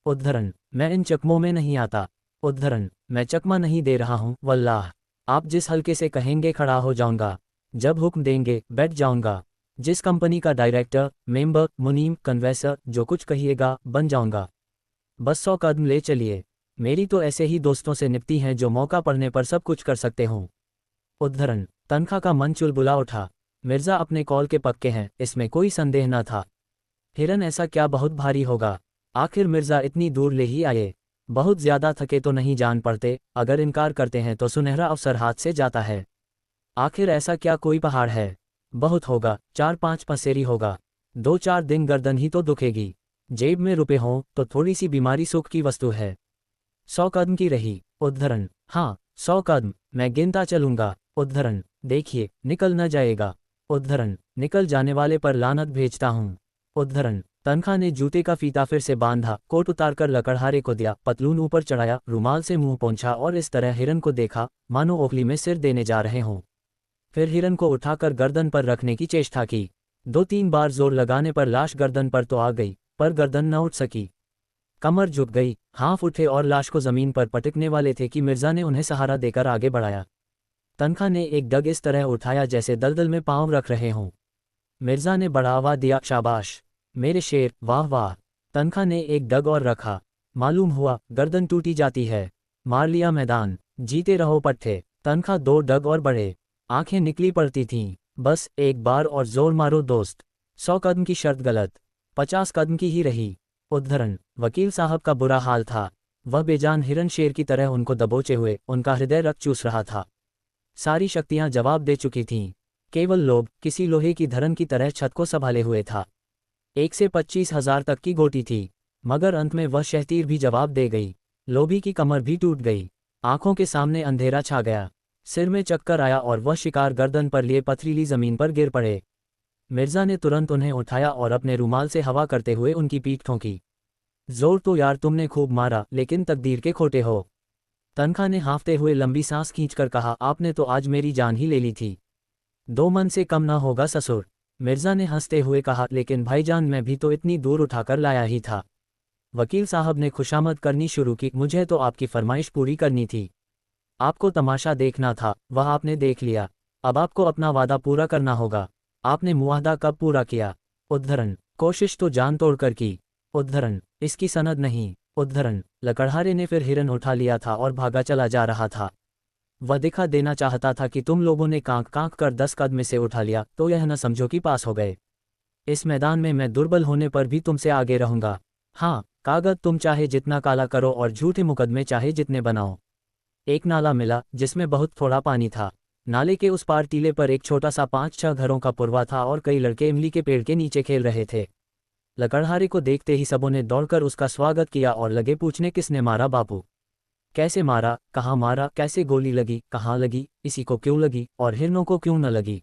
उद्धरण, मैं इन चकमों में नहीं आता। उद्धरण, मैं चकमा नहीं दे रहा हूँ वल्लाह, आप जिस हल्के से कहेंगे खड़ा हो जाऊँगा, जब हुक्म देंगे बैठ जाऊँगा। जिस कंपनी का डायरेक्टर, मेंबर, मुनीम, कन्वेसर, जो कुछ कहिएगा बन जाऊंगा। बस 100 कदम ले चलिए। मेरी तो ऐसे ही दोस्तों से निपटी हैं जो मौका पड़ने पर सब कुछ कर सकते हों। उद्धरण। तनखा का मन चुलबुला उठा। मिर्जा अपने कॉल के पक्के हैं, इसमें कोई संदेह न था। हिरन ऐसा क्या बहुत भारी होगा? आखिर मिर्जा इतनी दूर ले ही आए। बहुत ज्यादा थके तो नहीं जान पड़ते, अगर इनकार करते हैं तो सुनहरा अवसर हाथ से जाता है। आखिर ऐसा क्या कोई पहाड़ है? बहुत होगा, 4-5 पसेरी होगा। 2-4 दिन गर्दन ही तो दुखेगी। जेब में रुपए हों तो थोड़ी सी बीमारी सुख की वस्तु है। 100 कदम की रही। उद्धरण। हाँ, 100 कदम, मैं गिनता चलूंगा। उद्धरण। देखिए, निकल न जाएगा। उद्धरण। निकल जाने वाले पर लानत भेजता हूँ। उद्धरण। तनखा ने जूते का फीता फिर से बांधा, कोट उतारकर लकड़हारे को दिया, पतलून ऊपर चढ़ाया, रुमाल से मुंह पोंछा और इस तरह हिरन को देखा मानो ओखली में सिर देने जा रहे हों। फिर हिरन को उठाकर गर्दन पर रखने की चेष्टा की। 2-3 बार जोर लगाने पर लाश गर्दन पर तो आ गई, पर गर्दन न उठ सकी। कमर झुक गई, हाथ उठे और लाश को जमीन पर पटकने वाले थे कि मिर्जा ने उन्हें सहारा देकर आगे बढ़ाया। तनखा ने एक डग इस तरह उठाया जैसे दलदल में पांव रख रहे हों। मिर्जा ने बढ़ावा दिया, शाबाश मेरे शेर, वाह वाह। तनखा ने एक डग और रखा। मालूम हुआ गर्दन टूटी जाती है। मार लिया मैदान, जीते रहो पट्टे। तनखा 2 डग और बढ़े। आंखें निकली पड़ती थीं। बस एक बार और जोर मारो दोस्त। 100 कदम की शर्त गलत, 50 कदम की ही रही। उद्धरण। वकील साहब का बुरा हाल था। वह बेजान हिरन शेर की तरह उनको दबोचे हुए, उनका हृदय रक्त चूस रहा था। सारी शक्तियां जवाब दे चुकी थीं। केवल लोभ किसी लोहे की धरन की तरह छत को संभाले हुए था। 1 से 25,000 तक की गोटी थी, मगर अंत में वह शहतीर भी जवाब दे गई। लोभी की कमर भी टूट गई। आंखों के सामने अंधेरा छा गया। सिर में चक्कर आया और वह शिकार गर्दन पर लिए पथरीली जमीन पर गिर पड़े। मिर्जा ने तुरंत उन्हें उठाया और अपने रुमाल से हवा करते हुए उनकी पीठ ठोंकी। जोर तो यार तुमने खूब मारा, लेकिन तकदीर के खोटे हो। तनखा ने हाँफते हुए लंबी सांस खींचकर कहा, आपने तो आज मेरी जान ही ले ली थी। 2 मन से कम ना होगा ससुर। मिर्जा ने हंसते हुए कहा, लेकिन भाईजान मैं भी तो इतनी दूर उठाकर लाया ही था। वकील साहब ने खुशामद करनी शुरू की, मुझे तो आपकी फरमाइश पूरी करनी थी। आपको तमाशा देखना था, वह आपने देख लिया। अब आपको अपना वादा पूरा करना होगा। आपने मुआहदा कब पूरा किया? उद्धरण। कोशिश तो जान तोड़कर की। उद्धरण। इसकी सनद नहीं। उद्धरण। लकड़हारे ने फिर हिरन उठा लिया था और भागा चला जा रहा था। वह दिखा देना चाहता था कि तुम लोगों ने कांक कांक कर 10 कदम से उठा लिया तो यह न समझो कि पास हो गए। इस मैदान में मैं दुर्बल होने पर भी तुमसे आगे रहूंगा। हाँ, कागज तुम चाहे जितना काला करो और झूठे मुकदमे चाहे जितने बनाओ। एक नाला मिला जिसमें बहुत थोड़ा पानी था। नाले के उस पार टीले पर एक छोटा सा 5-6 घरों का पुरवा था और कई लड़के इमली के पेड़ के नीचे खेल रहे थे। लकड़हारे को देखते ही सबों ने दौड़कर उसका स्वागत किया और लगे पूछने, किसने मारा बापू? कैसे मारा, कहाँ मारा, कैसे गोली लगी, कहाँ लगी, इसी को क्यों लगी और हिरनों को क्यों न लगी?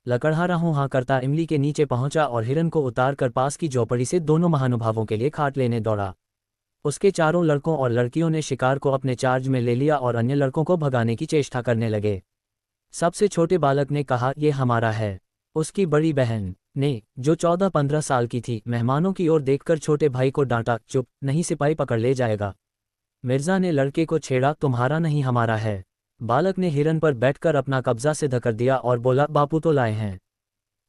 लकड़हारा हूँ हाँ करता इमली के नीचे पहुंचा और हिरन को उतार कर पास की झोपड़ी से दोनों महानुभावों के लिए खाट लेने दौड़ा। उसके चारों लड़कों और लड़कियों ने शिकार को अपने चार्ज में ले लिया और अन्य लड़कों को भगाने की चेष्टा करने लगे। सबसे छोटे बालक ने कहा, ये हमारा है। उसकी बड़ी बहन ने, जो 14-15 साल की थी, मेहमानों की ओर देखकर छोटे भाई को डांटा, चुप, नहीं सिपाही पकड़ ले जाएगा। मिर्जा ने लड़के को छेड़ा, तुम्हारा नहीं हमारा है। बालक ने हिरन पर बैठकर अपना कब्जा सिद्ध कर दिया और बोला, बापू तो लाए हैं।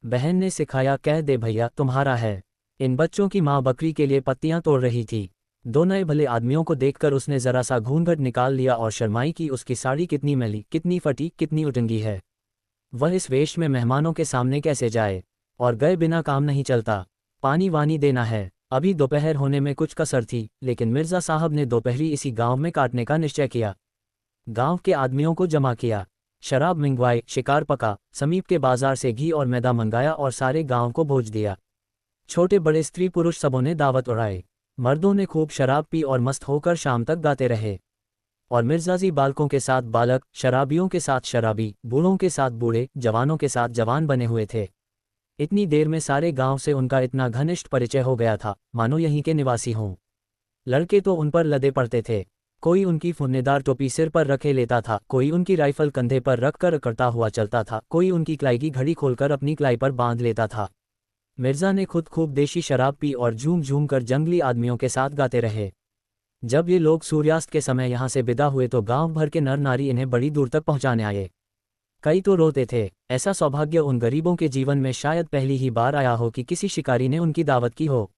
बहन ने सिखाया, कह दे भैया तुम्हारा है। इन बच्चों की माँ बकरी के लिए पत्तियां तोड़ रही थी। 2 नए भले आदमियों को देखकर उसने जरा सा घूंघट निकाल लिया और शर्माई कि उसकी साड़ी कितनी मैली, कितनी फटी, कितनी उटंगी है। वह इस वेश में मेहमानों के सामने कैसे जाए? और गए बिना काम नहीं चलता। पानी वानी देना है। अभी दोपहर होने में कुछ कसर थी, लेकिन मिर्जा साहब ने दोपहरी इसी गांव में काटने का निश्चय किया। गांव के आदमियों को जमा किया, शराब मंगवाई, शिकार पका, समीप के बाजार से घी और मैदा मंगाया और सारे गांव को भोज दिया। छोटे बड़े स्त्री पुरुष सबों ने दावत उड़ाई। मर्दों ने खूब शराब पी और मस्त होकर शाम तक गाते रहे। और मिर्जाजी बालकों के साथ बालक, शराबियों के साथ शराबी, बूढ़ों के साथ बूढ़े, जवानों के साथ जवान बने हुए थे। इतनी देर में सारे गांव से उनका इतना घनिष्ठ परिचय हो गया था, मानो यहीं के निवासी हों। लड़के तो उन पर लदे पड़ते थे। कोई उनकी फुन्नेदार टोपी सिर पर रखे लेता था, कोई उनकी राइफल कंधे पर रखकर करता हुआ चलता था, कोई उनकी कलाई की घड़ी खोलकर अपनी कलाई पर बांध लेता था। मिर्जा ने खुद खूब देशी शराब पी और झूम झूम कर जंगली आदमियों के साथ गाते रहे। जब ये लोग सूर्यास्त के समय यहाँ से विदा हुए तो गांव भर के नर नारी इन्हें बड़ी दूर तक पहुंचाने आए। कई तो रोते थे। ऐसा सौभाग्य उन गरीबों के जीवन में शायद पहली ही बार आया हो कि किसी शिकारी ने उनकी दावत की हो।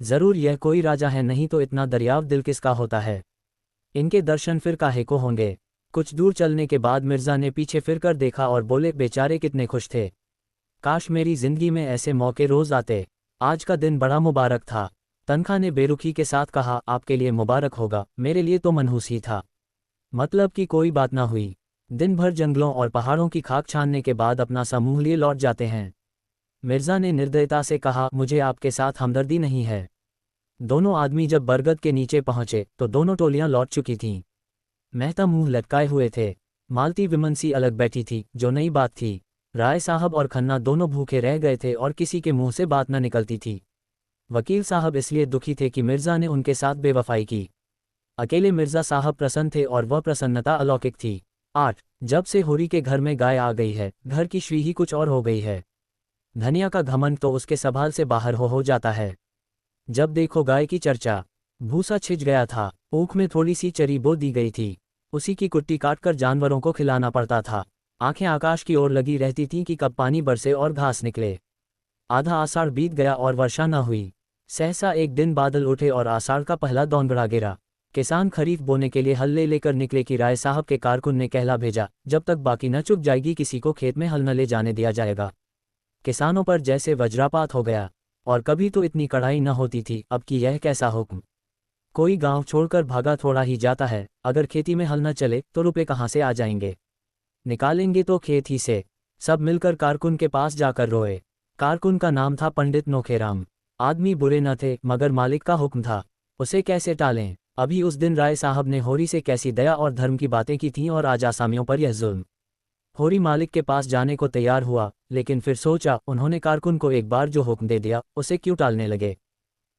जरूर यह कोई राजा है, नहीं तो इतना दरियाव दिल किसका होता है। इनके दर्शन फिर काहे को होंगे। कुछ दूर चलने के बाद मिर्जा ने पीछे फिरकर देखा और बोले, बेचारे कितने खुश थे। काश मेरी जिंदगी में ऐसे मौके रोज आते। आज का दिन बड़ा मुबारक था। तनखा ने बेरुखी के साथ कहा, आपके लिए मुबारक होगा, मेरे लिए तो मनहूस ही था। मतलब कि कोई बात ना हुई। दिन भर जंगलों और पहाड़ों की खाक छानने के बाद अपना समूह लिए लौट जाते हैं। मिर्जा ने निर्दयता से कहा, मुझे आपके साथ हमदर्दी नहीं है। दोनों आदमी जब बरगद के नीचे पहुंचे तो दोनों टोलियां लौट चुकी थीं। मेहता मुंह लटकाए हुए थे। मालती विमनसी अलग बैठी थी, जो नई बात थी। राय साहब और खन्ना दोनों भूखे रह गए थे और किसी के मुंह से बात न निकलती थी। वकील साहब इसलिए दुखी थे कि मिर्जा ने उनके साथ बेवफाई की। अकेले मिर्जा साहब प्रसन्न थे और वह प्रसन्नता अलौकिक थी। 8 जब से होरी के घर में गाय आ गई है, घर की श्री ही कुछ और हो गई है। धनिया का घमंड तो उसके संभाल से बाहर हो जाता है। जब देखो गाय की चर्चा। भूसा छिज गया था, ऊख में थोड़ी सी चरी बो दी गई थी, उसी की कुट्टी काटकर जानवरों को खिलाना पड़ता था। आंखें आकाश की ओर लगी रहती थीं कि कब पानी बरसे और घास निकले। आधा आषाढ़ बीत गया और वर्षा न हुई। सहसा एक दिन बादल उठे और आषाढ़ का पहला दौनगड़ा गिरा। किसान खरीफ बोने के लिए हल्ले लेकर निकले कि राय साहब के कारकुन ने कहला भेजा, जब तक बाकी न चुक जाएगी किसी को खेत में हल न ले जाने दिया जाएगा। किसानों पर जैसे वज्रापात हो गया। और कभी तो इतनी कड़ाई न होती थी, अब की यह कैसा हुक्म। कोई गांव छोड़कर भागा थोड़ा ही जाता है, अगर खेती में हल न चले तो रुपए कहाँ से आ जाएंगे। निकालेंगे तो खेत ही से। सब मिलकर कारकुन के पास जाकर रोए। कारकुन का नाम था पंडित नोखेराम। आदमी बुरे न थे, मगर मालिक का हुक्म था, उसे कैसे टालें। अभी उस दिन राय साहब ने होरी से कैसी दया और धर्म की बातें की थीं और आज आसामियों पर यह जुल्म। होरी मालिक के पास जाने को तैयार हुआ, लेकिन फिर सोचा, उन्होंने कारकुन को एक बार जो हुक्म दे दिया उसे क्यों टालने लगे।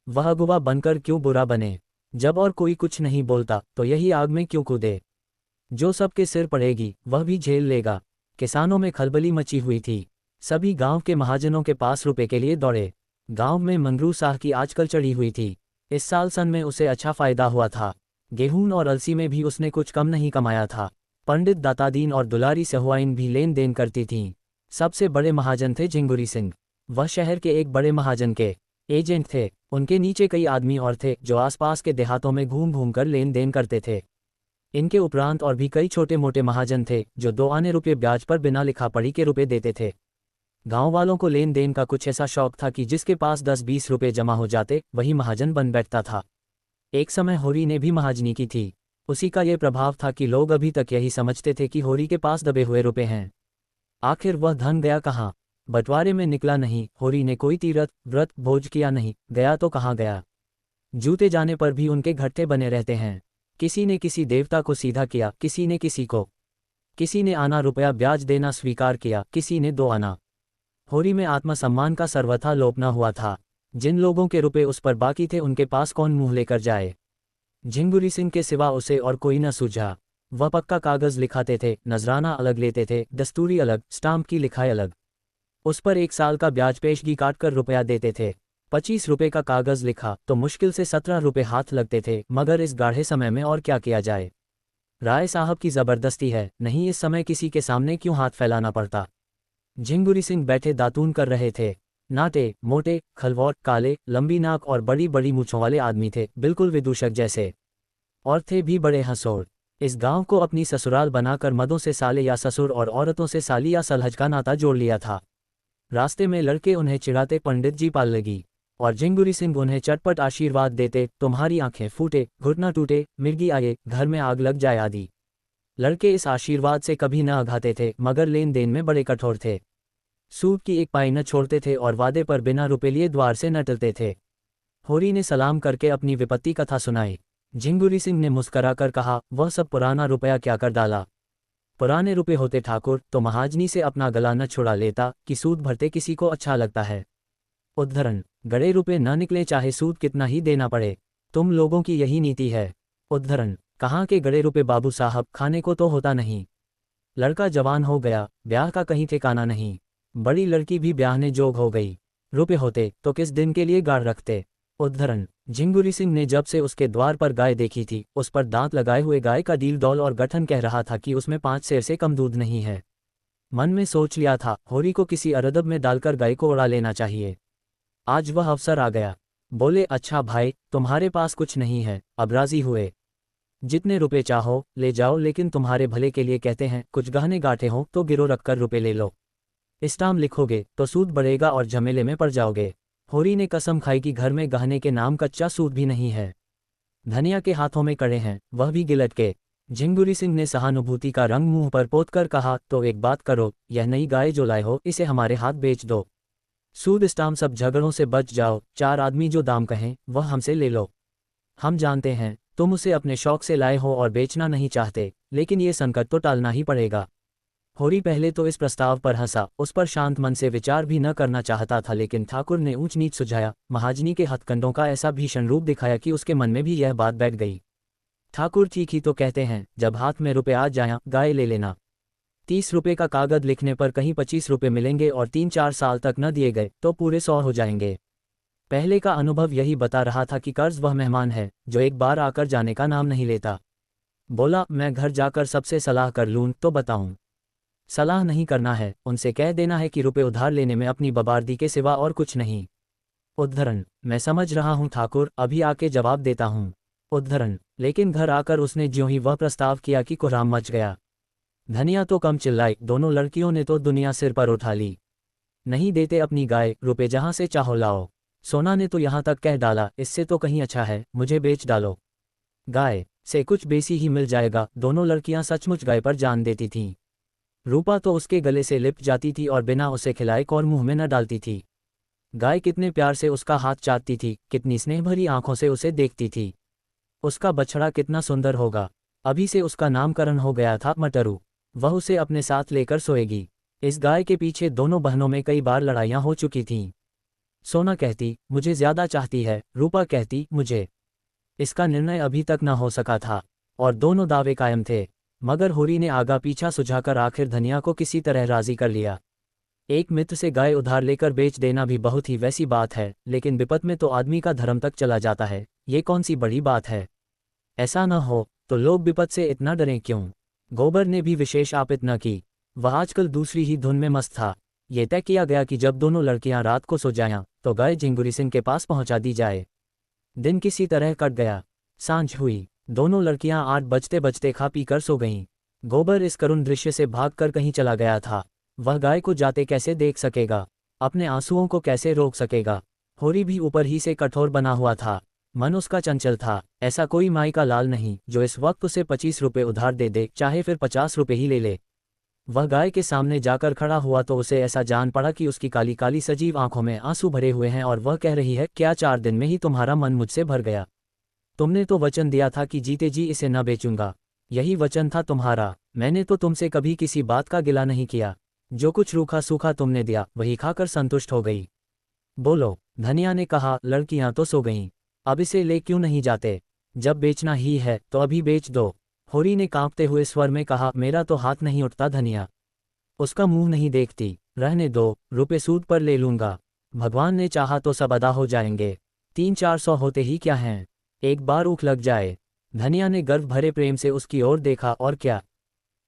वह अगुवा बनकर क्यों बुरा बने। जब और कोई कुछ नहीं बोलता तो यही आग में क्यों कूदे। जो सबके सिर पड़ेगी वह भी झेल लेगा। किसानों में खलबली मची हुई थी। सभी गांव के महाजनों के पास रुपए के लिए दौड़े। गांव में मंगरू शाह की आजकल चढ़ी हुई थी। इस साल सन में उसे अच्छा फायदा हुआ था। गेहूं और अलसी में भी उसने कुछ कम नहीं कमाया था। पंडित दातादीन और दुलारी सहुआइन भी लेन देन करती थीं। सबसे बड़े महाजन थे झिंगुरी सिंह। वह शहर के एक बड़े महाजन के एजेंट थे। उनके नीचे कई आदमी और थे जो आसपास के देहातों में घूम घूम कर लेन देन करते थे। इनके उपरांत और भी कई छोटे मोटे महाजन थे जो 2 आने रुपये ब्याज पर बिना लिखा पढ़ी के रुपए देते थे। गांव वालों को लेन देन का कुछ ऐसा शौक था कि जिसके पास 10-20 रुपये जमा हो जाते वही महाजन बन बैठता था। एक समय होरी ने भी महाजनी की थी। उसी का ये प्रभाव था कि लोग अभी तक यही समझते थे कि होरी के पास दबे हुए रुपए हैं। आखिर वह धन गया कहाँ। बंटवारे में निकला नहीं। होरी ने कोई तीर्थ व्रत भोज किया नहीं, गया तो कहाँ गया। जूते जाने पर भी उनके घट्टे बने रहते हैं। किसी ने किसी देवता को सीधा किया, किसी ने किसी को। किसी ने आना रुपया ब्याज देना स्वीकार किया, किसी ने 2 आना। होरी में आत्मसम्मान का सर्वथा लोप न हुआ था। जिन लोगों के रुपए उस पर बाकी थे उनके पास कौन मुंह लेकर जाए। झिंगुरी सिंह के सिवा उसे और कोई न सूझा। वह पक्का कागज लिखाते थे, नजराना अलग लेते थे, दस्तूरी अलग, स्टाम्प की लिखाई अलग। उस पर 1 साल का ब्याज पेशगी काटकर रुपया देते थे। 25 रुपये का कागज लिखा तो मुश्किल से 17 रुपये हाथ लगते थे, मगर इस गाढ़े समय में और क्या किया जाए। राय साहब की जबरदस्ती है, नहीं इस समय किसी के सामने क्यों हाथ फैलाना पड़ता। झिंगुरी सिंह बैठे दातून कर रहे थे। नाटे मोटे खलवौट काले लंबी नाक और बड़ी बड़ी मूंछों वाले आदमी थे, बिल्कुल विदूषक जैसे। और थे भी बड़े हंसोड़। इस गांव को अपनी ससुराल बनाकर मदों से साले या ससुर और औरतों से साली या सलहज का नाता जोड़ लिया था। रास्ते में लड़के उन्हें चिढ़ाते, पंडित जी पाल लगी। और झिंगुरी सिंह उन्हें चटपट आशीर्वाद देते, तुम्हारी आंखें फूटे, घुटना टूटे, मिर्गी आए, घर में आग लग जाए आदि। लड़के इस आशीर्वाद से कभी न अघाते थे, मगर लेन देन में बड़े कठोर थे। सूद की एक पाई न छोड़ते थे और वादे पर बिना रुपए लिए द्वार से न टलते थे। होरी ने सलाम करके अपनी विपत्ति कथा सुनाई। झिंगुरी सिंह ने मुस्कराकर कहा, वह सब पुराना रुपया क्या कर डाला। पुराने रुपए होते ठाकुर तो महाजनी से अपना गला न छुड़ा लेता कि सूद भरते किसी को अच्छा लगता है। उद्धरण, गड़े रुपए न निकले चाहे सूद कितना ही देना पड़े, तुम लोगों की यही नीति है। उद्धरण, कहाँ के गड़े रुपए बाबू साहब, खाने को तो होता नहीं। लड़का जवान हो गया, ब्याह का कहीं ठिकाना नहीं। बड़ी लड़की भी ब्याहने जोग हो गई। रुपए होते तो किस दिन के लिए गाड़ रखते। उद्धरण, झिंगुरी सिंह ने जब से उसके द्वार पर गाय देखी थी, उस पर दांत लगाए हुए गाय का डील डौल और गठन कह रहा था कि उसमें 5 सेर से कम दूध नहीं है। मन में सोच लिया था होरी को किसी अरदब में डालकर गाय को उड़ा लेना चाहिए। आज वह अवसर आ गया। बोले, अच्छा भाई, तुम्हारे पास कुछ नहीं है, अब राजी हुए। जितने रुपए चाहो ले जाओ, लेकिन तुम्हारे भले के लिए कहते हैं, कुछ गहने गांठे हों तो गिरो रखकर रुपए ले लो। स्टाम लिखोगे तो सूद बढ़ेगा और झमेले में पड़ जाओगे। होरी ने कसम खाई कि घर में गहने के नाम कच्चा सूद भी नहीं है। धनिया के हाथों में कड़े हैं, वह भी गिलट के। झिंगुरी सिंह ने सहानुभूति का रंग मुंह पर पोतकर कहा, तो एक बात करो, यह नई गाय जो लाए हो इसे हमारे हाथ बेच दो। सूद स्टाम सब झगड़ों से बच जाओ, 4 आदमी जो दाम कहें वह हमसे ले लो। हम जानते हैं तुम उसे अपने शौक से लाए हो और बेचना नहीं चाहते, लेकिन ये संकट तो टालना ही पड़ेगा। होरी पहले तो इस प्रस्ताव पर हंसा, उस पर शांत मन से विचार भी न करना चाहता था, लेकिन ठाकुर ने ऊंच नीच सुझाया, महाजनी के हथकंडों का ऐसा भीषण रूप दिखाया कि उसके मन में भी यह बात बैठ गई। ठाकुर ठीक ही तो कहते हैं, जब हाथ में रुपए आ जाया गाय ले लेना। 30 रुपए का कागज लिखने पर कहीं 25 रुपए मिलेंगे और 3-4 साल तक न दिए गए तो पूरे 100 हो जाएंगे। पहले का अनुभव यही बता रहा था कि कर्ज वह मेहमान है जो एक बार आकर जाने का नाम नहीं लेता। बोला, मैं घर जाकर सबसे सलाह कर लूं तो बताऊं। सलाह नहीं करना है, उनसे कह देना है कि रुपए उधार लेने में अपनी बबार्दी के सिवा और कुछ नहीं। उद्धरण, मैं समझ रहा हूं ठाकुर, अभी आके जवाब देता हूं। उद्धरण, लेकिन घर आकर उसने ज्यों ही वह प्रस्ताव किया कि कोहराम मच गया। धनिया तो कम चिल्लाई, दोनों लड़कियों ने तो दुनिया सिर पर उठा ली। नहीं देते अपनी गाय, रुपए जहां से चाहो लाओ। सोना ने तो यहां तक कह डाला, इससे तो कहीं अच्छा है मुझे बेच डालो। गाय से कुछ बेसी ही मिल जाएगा। दोनों लड़कियां सचमुच गाय पर जान देती थीं। रूपा तो उसके गले से लिपट जाती थी और बिना उसे खिलाए और मुंह में न डालती थी। गाय कितने प्यार से उसका हाथ चाटती थी, कितनी स्नेह भरी आंखों से उसे देखती थी। उसका बछड़ा कितना सुंदर होगा। अभी से उसका नामकरण हो गया था मटरू। वह उसे अपने साथ लेकर सोएगी। इस गाय के पीछे दोनों बहनों में कई बार लड़ाइयां हो चुकी थीं। सोना कहती मुझे ज्यादा चाहती है, रूपा कहती मुझे। इसका निर्णय अभी तक न हो सका था और दोनों दावे कायम थे, मगर होरी ने आगा पीछा सुझाकर आखिर धनिया को किसी तरह राजी कर लिया। एक मित्र से गाय उधार लेकर बेच देना भी बहुत ही वैसी बात है, लेकिन विपत में तो आदमी का धर्म तक चला जाता है, ये कौन सी बड़ी बात है। ऐसा न हो तो लोग विपत से इतना डरें क्यों। गोबर ने भी विशेष आपत्ति न की, वह आजकल दूसरी ही धुन में मस्त था। ये तय किया गया कि जब दोनों लड़कियां रात को सो जाएं तो गाय झिंगुरी सिंह के पास पहुंचा दी जाए। दिन किसी तरह कट गया। सांझ हुई, दोनों लड़कियां 8 बजते बजते खा पी कर सो गईं। गोबर इस करुण दृश्य से भागकर कहीं चला गया था। वह गाय को जाते कैसे देख सकेगा, अपने आंसुओं को कैसे रोक सकेगा। होरी भी ऊपर ही से कठोर बना हुआ था, मन उसका चंचल था। ऐसा कोई माई का लाल नहीं जो इस वक्त उसे 25 रुपए उधार दे दे, चाहे फिर 50 रुपए ही ले ले। वह गाय के सामने जाकर खड़ा हुआ तो उसे ऐसा जान पड़ा कि उसकी काली काली सजीव आंखों में आंसू भरे हुए हैं और वह कह रही है, क्या 4 दिन में ही तुम्हारा मन मुझसे भर गया। तुमने तो वचन दिया था कि जीते जी इसे न बेचूंगा, यही वचन था तुम्हारा। मैंने तो तुमसे कभी किसी बात का गिला नहीं किया, जो कुछ रूखा सूखा तुमने दिया वही खाकर संतुष्ट हो गई। बोलो, धनिया ने कहा। लड़कियां तो सो गईं, अब इसे ले क्यों नहीं जाते। जब बेचना ही है तो अभी बेच दो। होरी ने कांपते हुए स्वर में कहा, मेरा तो हाथ नहीं उठता धनिया। उसका मुंह नहीं देखती, रहने दो, रुपए सूद पर ले लूंगा। भगवान ने चाहा तो सब अदा हो जाएंगे, 300-400 होते ही क्या हैं, एक बार ऊख लग जाए। धनिया ने गर्व भरे प्रेम से उसकी ओर देखा, और क्या,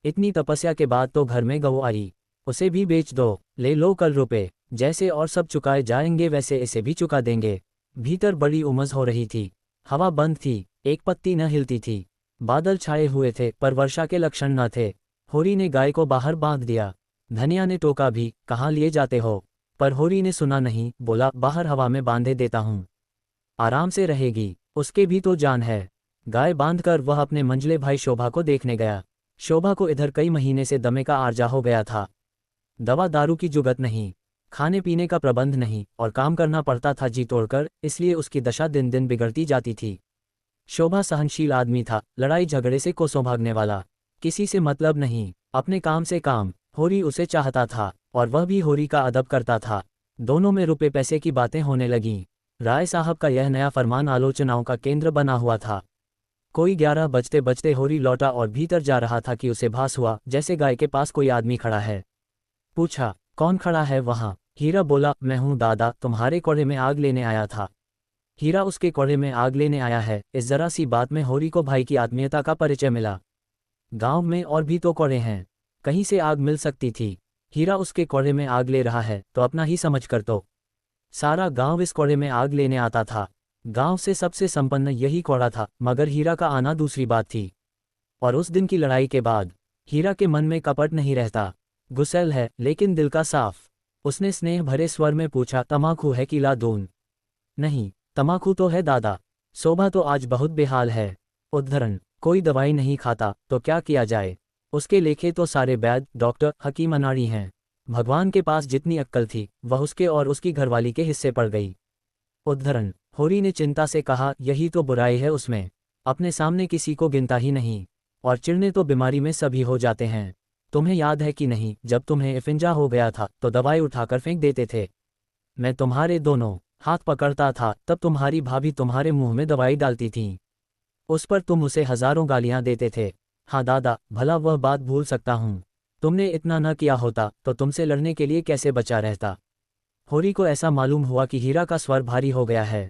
इतनी तपस्या के बाद तो घर में गऊ आई, उसे भी बेच दो। ले लो कल रुपए, जैसे और सब चुकाए जाएंगे वैसे इसे भी चुका देंगे। भीतर बड़ी उमस हो रही थी, हवा बंद थी, एक पत्ती न हिलती थी। बादल छाए हुए थे पर वर्षा के लक्षण न थे। होरी ने गाय को बाहर बांध दिया। धनिया ने टोका भी, कहाँ लिए जाते हो, पर होरी ने सुना नहीं। बोला, बाहर हवा में बांधे देता हूँ, आराम से रहेगी, उसके भी तो जान है। गाय बांधकर वह अपने मंझले भाई शोभा को देखने गया। शोभा को इधर कई महीने से दमे का आर्जा हो गया था। दवा दारू की जुगत नहीं, खाने पीने का प्रबंध नहीं और काम करना पड़ता था जी तोड़कर, इसलिए उसकी दशा दिन दिन बिगड़ती जाती थी। शोभा सहनशील आदमी था, लड़ाई झगड़े से कोसों भागने वाला, किसी से मतलब नहीं, अपने काम से काम। होरी उसे चाहता था और वह भी होरी का अदब करता था। दोनों में रुपए पैसे की बातें होने लगीं। राय साहब का यह नया फरमान आलोचनाओं का केंद्र बना हुआ था। कोई 11 बजते बजते होरी लौटा और भीतर जा रहा था कि उसे भास हुआ जैसे गाय के पास कोई आदमी खड़ा है। पूछा, कौन खड़ा है वहां। हीरा बोला, मैं हूं दादा, तुम्हारे कोड़े में आग लेने आया था। हीरा उसके कोड़े में आग लेने आया है, इस जरा सी बात में होरी को भाई की आत्मीयता का परिचय मिला। गांव में और भी तो कोड़े हैं, कहीं से आग मिल सकती थी। हीरा उसके कोड़े में आग ले रहा है तो अपना ही समझ कर तो सारा गांव इस कोड़े में आग लेने आता था। गांव से सबसे संपन्न यही कोड़ा था, मगर हीरा का आना दूसरी बात थी। और उस दिन की लड़ाई के बाद हीरा के मन में कपट नहीं रहता। गुस्सैल है लेकिन दिल का साफ। उसने स्नेह भरे स्वर में पूछा, तमाकू है कि लादून? नहीं, तमाकू तो है दादा। शोभा तो आज बहुत बेहाल है। उद्धरण, कोई दवाई नहीं खाता तो क्या किया जाए? उसके लेखे तो सारे वैद्य, डॉक्टर, हकीम अनाड़ी हैं। भगवान के पास जितनी अक्ल थी वह उसके और उसकी घरवाली के हिस्से पड़ गई। उद्धरण, होरी ने चिंता से कहा, यही तो बुराई है उसमें, अपने सामने किसी को गिनता ही नहीं। और चिढ़ने तो बीमारी में सभी हो जाते हैं। तुम्हें याद है कि नहीं, जब तुम्हें इफिंजा हो गया था तो दवाई उठाकर फेंक देते थे। मैं तुम्हारे दोनों हाथ पकड़ता था, तब तुम्हारी भाभी तुम्हारे मुंह में दवाई डालती थी। उस पर तुम उसे हजारों गालियां देते थे। हाँ दादा, भला वह बात भूल सकता हूँ। तुमने इतना न किया होता तो तुमसे लड़ने के लिए कैसे बचा रहता। होरी को ऐसा मालूम हुआ कि हीरा का स्वर भारी हो गया है।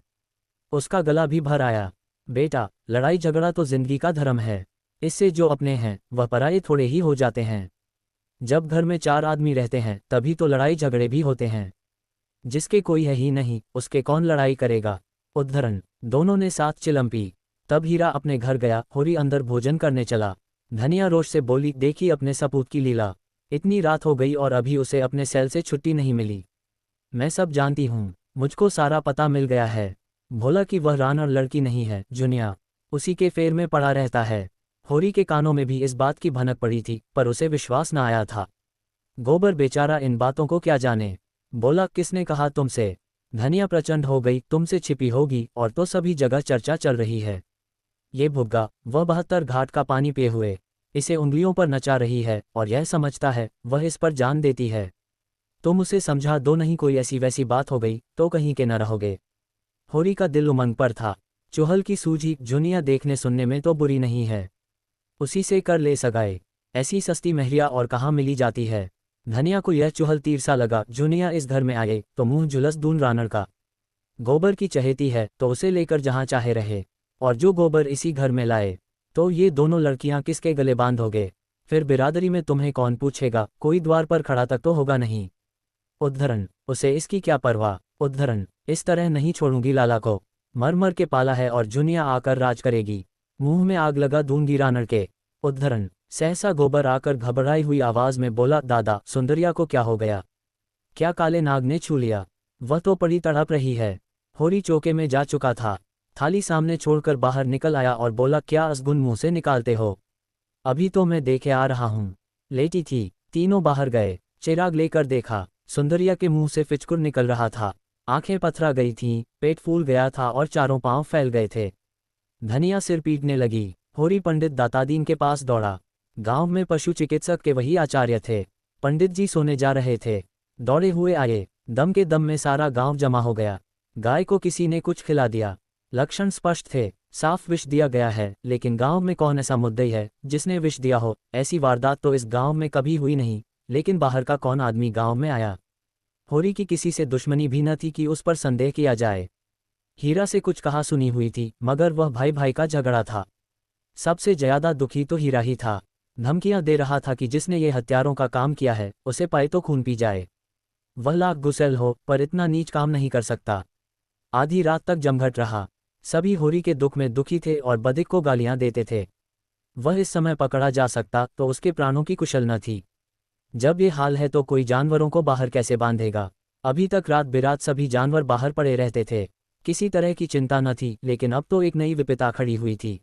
उसका गला भी भर आया। बेटा, लड़ाई झगड़ा तो जिंदगी का धर्म है। इससे जो अपने हैं वह पराये थोड़े ही हो जाते हैं। जब घर में 4 आदमी रहते हैं तभी तो लड़ाई झगड़े भी होते हैं। जिसके कोई है ही नहीं उसके कौन लड़ाई करेगा। उद्धरण, दोनों ने साथ चिलम पी। तब हीरा अपने घर गया। होरी अंदर भोजन करने चला। धनिया रोष से बोली, देखी अपने सपूत की लीला। इतनी रात हो गई और अभी उसे अपने सेल से छुट्टी नहीं मिली। मैं सब जानती हूँ, मुझको सारा पता मिल गया है। भोला कि वह रान और लड़की नहीं है, जुनिया उसी के फेर में पड़ा रहता है। होरी के कानों में भी इस बात की भनक पड़ी थी, पर उसे विश्वास न आया था। गोबर बेचारा इन बातों को क्या जाने। बोला, किसने कहा तुमसे? धनिया प्रचंड हो गई, तुमसे छिपी होगी और तो सभी जगह चर्चा चल रही है। ये भुग्गा, वह 72 घाट का पानी पिए हुए इसे उंगलियों पर नचा रही है और यह समझता है वह इस पर जान देती है। तुम उसे समझा दो, नहीं कोई ऐसी वैसी बात हो गई तो कहीं के न रहोगे। होरी का दिल उमंग पर था। चुहल की सूझी जुनिया देखने सुनने में तो बुरी नहीं है, उसी से कर ले सगाई। ऐसी सस्ती महरिया और कहाँ मिली जाती है। धनिया को यह चुहल तीर सा लगा, जुनिया इस घर में आए तो मुंह झुलस दून रानड़ का। गोबर की चहेती है तो उसे लेकर जहाँ चाहे रहे, और जो गोबर इसी घर में लाए तो ये दोनों लड़कियां किसके गले बांधोगे? फिर बिरादरी में तुम्हें कौन पूछेगा, कोई द्वार पर खड़ा तक तो होगा नहीं। उद्धरण, उसे इसकी क्या परवाह। उद्धरण, इस तरह नहीं छोड़ूंगी लाला को, मर मर के पाला है और जुनिया आकर राज करेगी। मुंह में आग लगा दूंगी रानड़ के। उद्धरण, सहसा गोबर आकर घबराई हुई आवाज में बोला, दादा, सुंदरिया को क्या हो गया? क्या काले नाग ने छू लिया? वह तो पड़ी तड़प रही है। होरी चौके में जा चुका था। थाली सामने छोड़कर बाहर निकल आया और बोला, क्या असगुन मुंह से निकालते हो? अभी तो मैं देखे आ रहा हूँ। लेटी थी। तीनों बाहर गए। चिराग लेकर देखा, सुंदरिया के मुंह से फिचकुर निकल रहा था। आंखें पथरा गई थीं, पेट फूल गया था और चारों पांव फैल गए थे। धनिया सिर पीटने लगी। होरी पंडित दातादीन के पास दौड़ा। गांव में पशु चिकित्सक के वही आचार्य थे। पंडित जी सोने जा रहे थे। दौड़े हुए आए। दम के दम में सारा गांव जमा हो गया। गाय को किसी ने कुछ खिला दिया। लक्षण स्पष्ट थे, साफ विष दिया गया है। लेकिन गांव में कौन ऐसा मुद्दई है जिसने विष दिया हो? ऐसी वारदात तो इस गांव में कभी हुई नहीं। लेकिन बाहर का कौन आदमी गांव में आया? होरी की किसी से दुश्मनी भी न थी कि उस पर संदेह किया जाए। हीरा से कुछ कहा सुनी हुई थी, मगर वह भाई भाई का झगड़ा था। सबसे ज्यादा दुखी तो हीरा ही था। धमकियां दे रहा था कि जिसने ये हत्यारों का काम किया है उसे पाए तो खून पी जाए। वह लाख गुस्सैल हो पर इतना नीच काम नहीं कर सकता। आधी रात तक जमघट रहा। सभी होरी के दुख में दुखी थे और बदिक को गालियां देते थे। वह इस समय पकड़ा जा सकता तो उसके प्राणों की कुशल न थी। जब ये हाल है तो कोई जानवरों को बाहर कैसे बांधेगा? अभी तक रात बिरात सभी जानवर बाहर पड़े रहते थे। किसी तरह की चिंता न थी, लेकिन अब तो एक नई विपदा खड़ी हुई थी।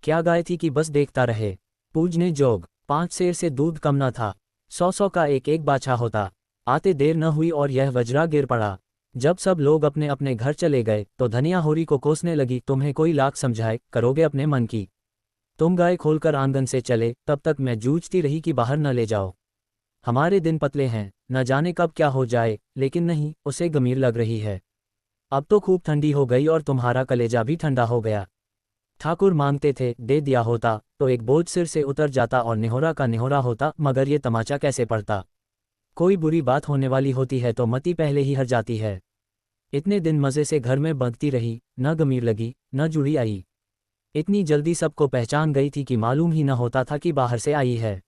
क्या गाय थी कि बस देखता रहे। पूजने जोग 5 सेर से दूध कम न था। 100 का एक एक बाछा होता। आते देर न हुई और यह वज्रा गिर पड़ा। जब सब लोग अपने अपने घर चले गए तो धनिया होरी को कोसने लगी, तुम्हें कोई लाख समझाए करोगे अपने मन की? तुम गाय खोलकर आंगन से चले तब तक मैं जूझती रही कि बाहर न ले जाओ। हमारे दिन पतले हैं, न जाने कब क्या हो जाए। लेकिन नहीं, उसे गंभीर लग रही है। अब तो खूब ठंडी हो गई और तुम्हारा कलेजा भी ठंडा हो गया। ठाकुर मांगते थे, दे दिया होता तो एक बोझ सिर से उतर जाता और निहोरा का निहोरा होता, मगर ये तमाचा कैसे पड़ता? कोई बुरी बात होने वाली होती है तो मती पहले ही हर जाती है। इतने दिन मज़े से घर में बंधती रही, न गमीर लगी न जुड़ी आई। इतनी जल्दी सबको पहचान गई थी कि मालूम ही न होता था कि बाहर से आई है।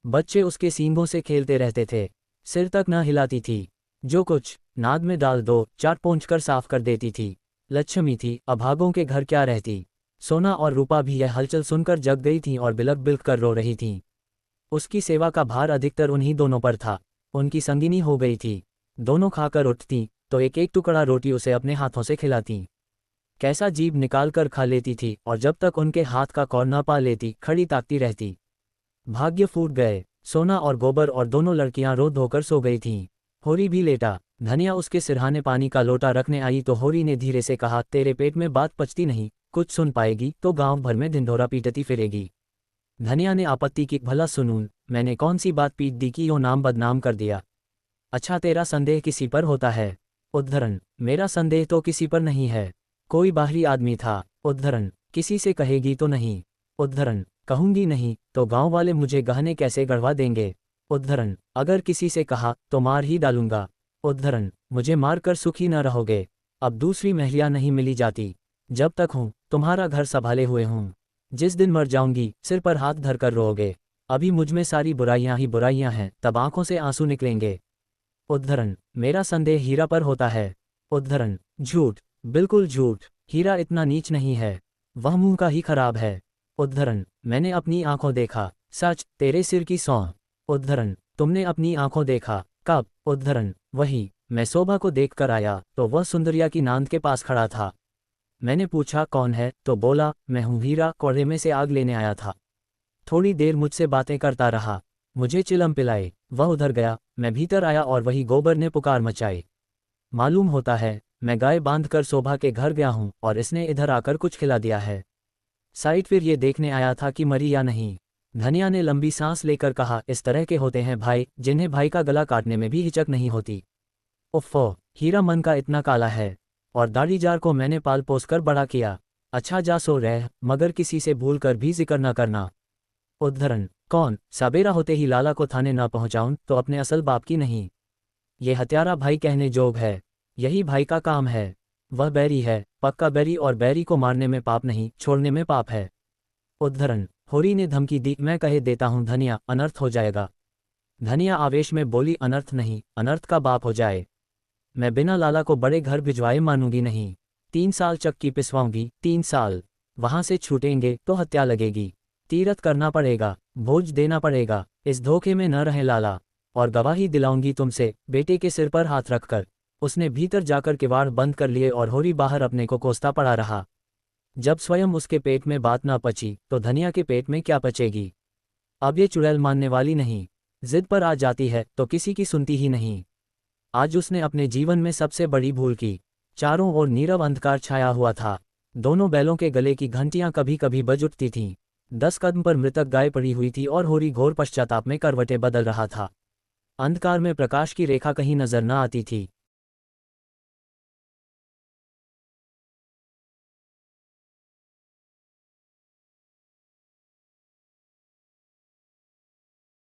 बच्चे उसके सींगों से खेलते रहते थे, सिर तक न हिलाती थी। जो कुछ नाद में डाल दो, चाट पोंछ कर साफ कर देती थी। लक्ष्मी थी, अभागों के घर क्या रहती। सोना और रूपा भी यह हलचल सुनकर जग गई थीं और बिलक बिलक कर रो रही थीं। उसकी सेवा का भार अधिकतर उन्हीं दोनों पर था। उनकी संगिनी हो गई थी। दोनों खाकर उठतीं तो एक एक टुकड़ा रोटी उसे अपने हाथों से खिलातीं। कैसा जीभ निकाल कर खा लेती थी, और जब तक उनके हाथ का कौर न पा लेती, खड़ी ताकती रहती। भाग्य फूट गए। सोना और गोबर और दोनों लड़कियां रो धोकर सो गई थीं। होरी भी लेटा। धनिया उसके सिरहाने पानी का लोटा रखने आई तो होरी ने धीरे से कहा, तेरे पेट में बात पचती नहीं, कुछ सुन पाएगी तो गांव भर में ढिंढोरा पीटती फिरेगी। धनिया ने आपत्ति की, भला सुनूं, मैंने कौन सी बात पीट दी कि यो नाम बदनाम कर दिया। अच्छा, तेरा संदेह किसी पर होता है? उद्धरण, मेरा संदेह तो किसी पर नहीं है। कोई बाहरी आदमी था। उद्धरण, किसी से कहेगी तो नहीं? उद्धरण, कहूंगी नहीं तो गांव वाले मुझे गहने कैसे गढ़वा देंगे? उद्धरण, अगर किसी से कहा तो मार ही डालूंगा। उद्धरण, मुझे मारकर सुखी न रहोगे। अब दूसरी महिला नहीं मिली जाती। जब तक हूं तुम्हारा घर संभाले हुए हूं। जिस दिन मर जाऊंगी सिर पर हाथ धरकर रोओगे। अभी मुझमें सारी बुराइयां ही बुराइयां हैं, तब आंखों से आंसू निकलेंगे। उद्धरण, मेरा संदेह हीरा पर होता है। उद्धरण, झूठ, बिल्कुल झूठ। हीरा इतना नीच नहीं है, वह मुंह का ही खराब है। उद्धरण, मैंने अपनी आंखों देखा। सच, तेरे सिर की सौंह। उद्धरण, तुमने अपनी आंखों देखा? कब? उद्धरण, वही, मैं शोभा को देख कर आया तो वह सुंदरिया की नांद के पास खड़ा था। मैंने पूछा कौन है, तो बोला, मैं हूँ हीरा, कोड़े में से आग लेने आया था। थोड़ी देर मुझसे बातें करता रहा, मुझे चिलम पिलाई, वह उधर गया, मैं भीतर आया और वही गोबर ने पुकार मचाई। मालूम होता है मैं गाय बांधकर शोभा के घर गया हूँ और इसने इधर आकर कुछ खिला दिया है। साइड फिर ये देखने आया था कि मरी या नहीं। धनिया ने लंबी सांस लेकर कहा, इस तरह के होते हैं भाई जिन्हें भाई का गला काटने में भी हिचक नहीं होती। उफ़्फ़ो, हीरा मन का इतना काला है। और दाढ़ी जार को मैंने पाल पोस कर बड़ा किया। अच्छा जा सो रह, मगर किसी से भूल कर भी जिक्र न करना। उद्धरण, कौन? सवेरा होते ही लाला को थाने न पहुंचाऊं तो अपने असल बाप की नहीं। ये हत्यारा भाई कहने जोग है, यही भाई का काम है। वह बैरी है, पक्का बैरी, और बैरी को मारने में पाप नहीं, छोड़ने में पाप है। उद्धरण, होरी ने धमकी दी, मैं कहे देता हूं धनिया, अनर्थ हो जाएगा। धनिया आवेश में बोली, अनर्थ नहीं, अनर्थ का बाप हो जाए। मैं बिना लाला को बड़े घर भिजवाए मानूंगी नहीं। 3 साल चक्की पिसवाऊंगी, 3 साल। वहां से छूटेंगे तो हत्या लगेगी। तीरथ करना पड़ेगा, भोज देना पड़ेगा। इस धोखे में न रहे लाला। और गवाही दिलाऊंगी तुमसे, बेटे के सिर पर हाथ रखकर। उसने भीतर जाकर किवाड़ बंद कर लिए और होरी बाहर अपने को कोसता पड़ा रहा। जब स्वयं उसके पेट में बात ना पची तो धनिया के पेट में क्या पचेगी। अब ये चुड़ैल मानने वाली नहीं, जिद पर आ जाती है तो किसी की सुनती ही नहीं। आज उसने अपने जीवन में सबसे बड़ी भूल की। चारों ओर नीरव अंधकार छाया हुआ था। दोनों बैलों के गले की घंटियां कभी कभी बज उठती थीं। 10 कदम पर मृतक गाय पड़ी हुई थी और होरी घोर पश्चाताप में करवटें बदल रहा था। अंधकार में प्रकाश की रेखा कहीं नजर न आती थी।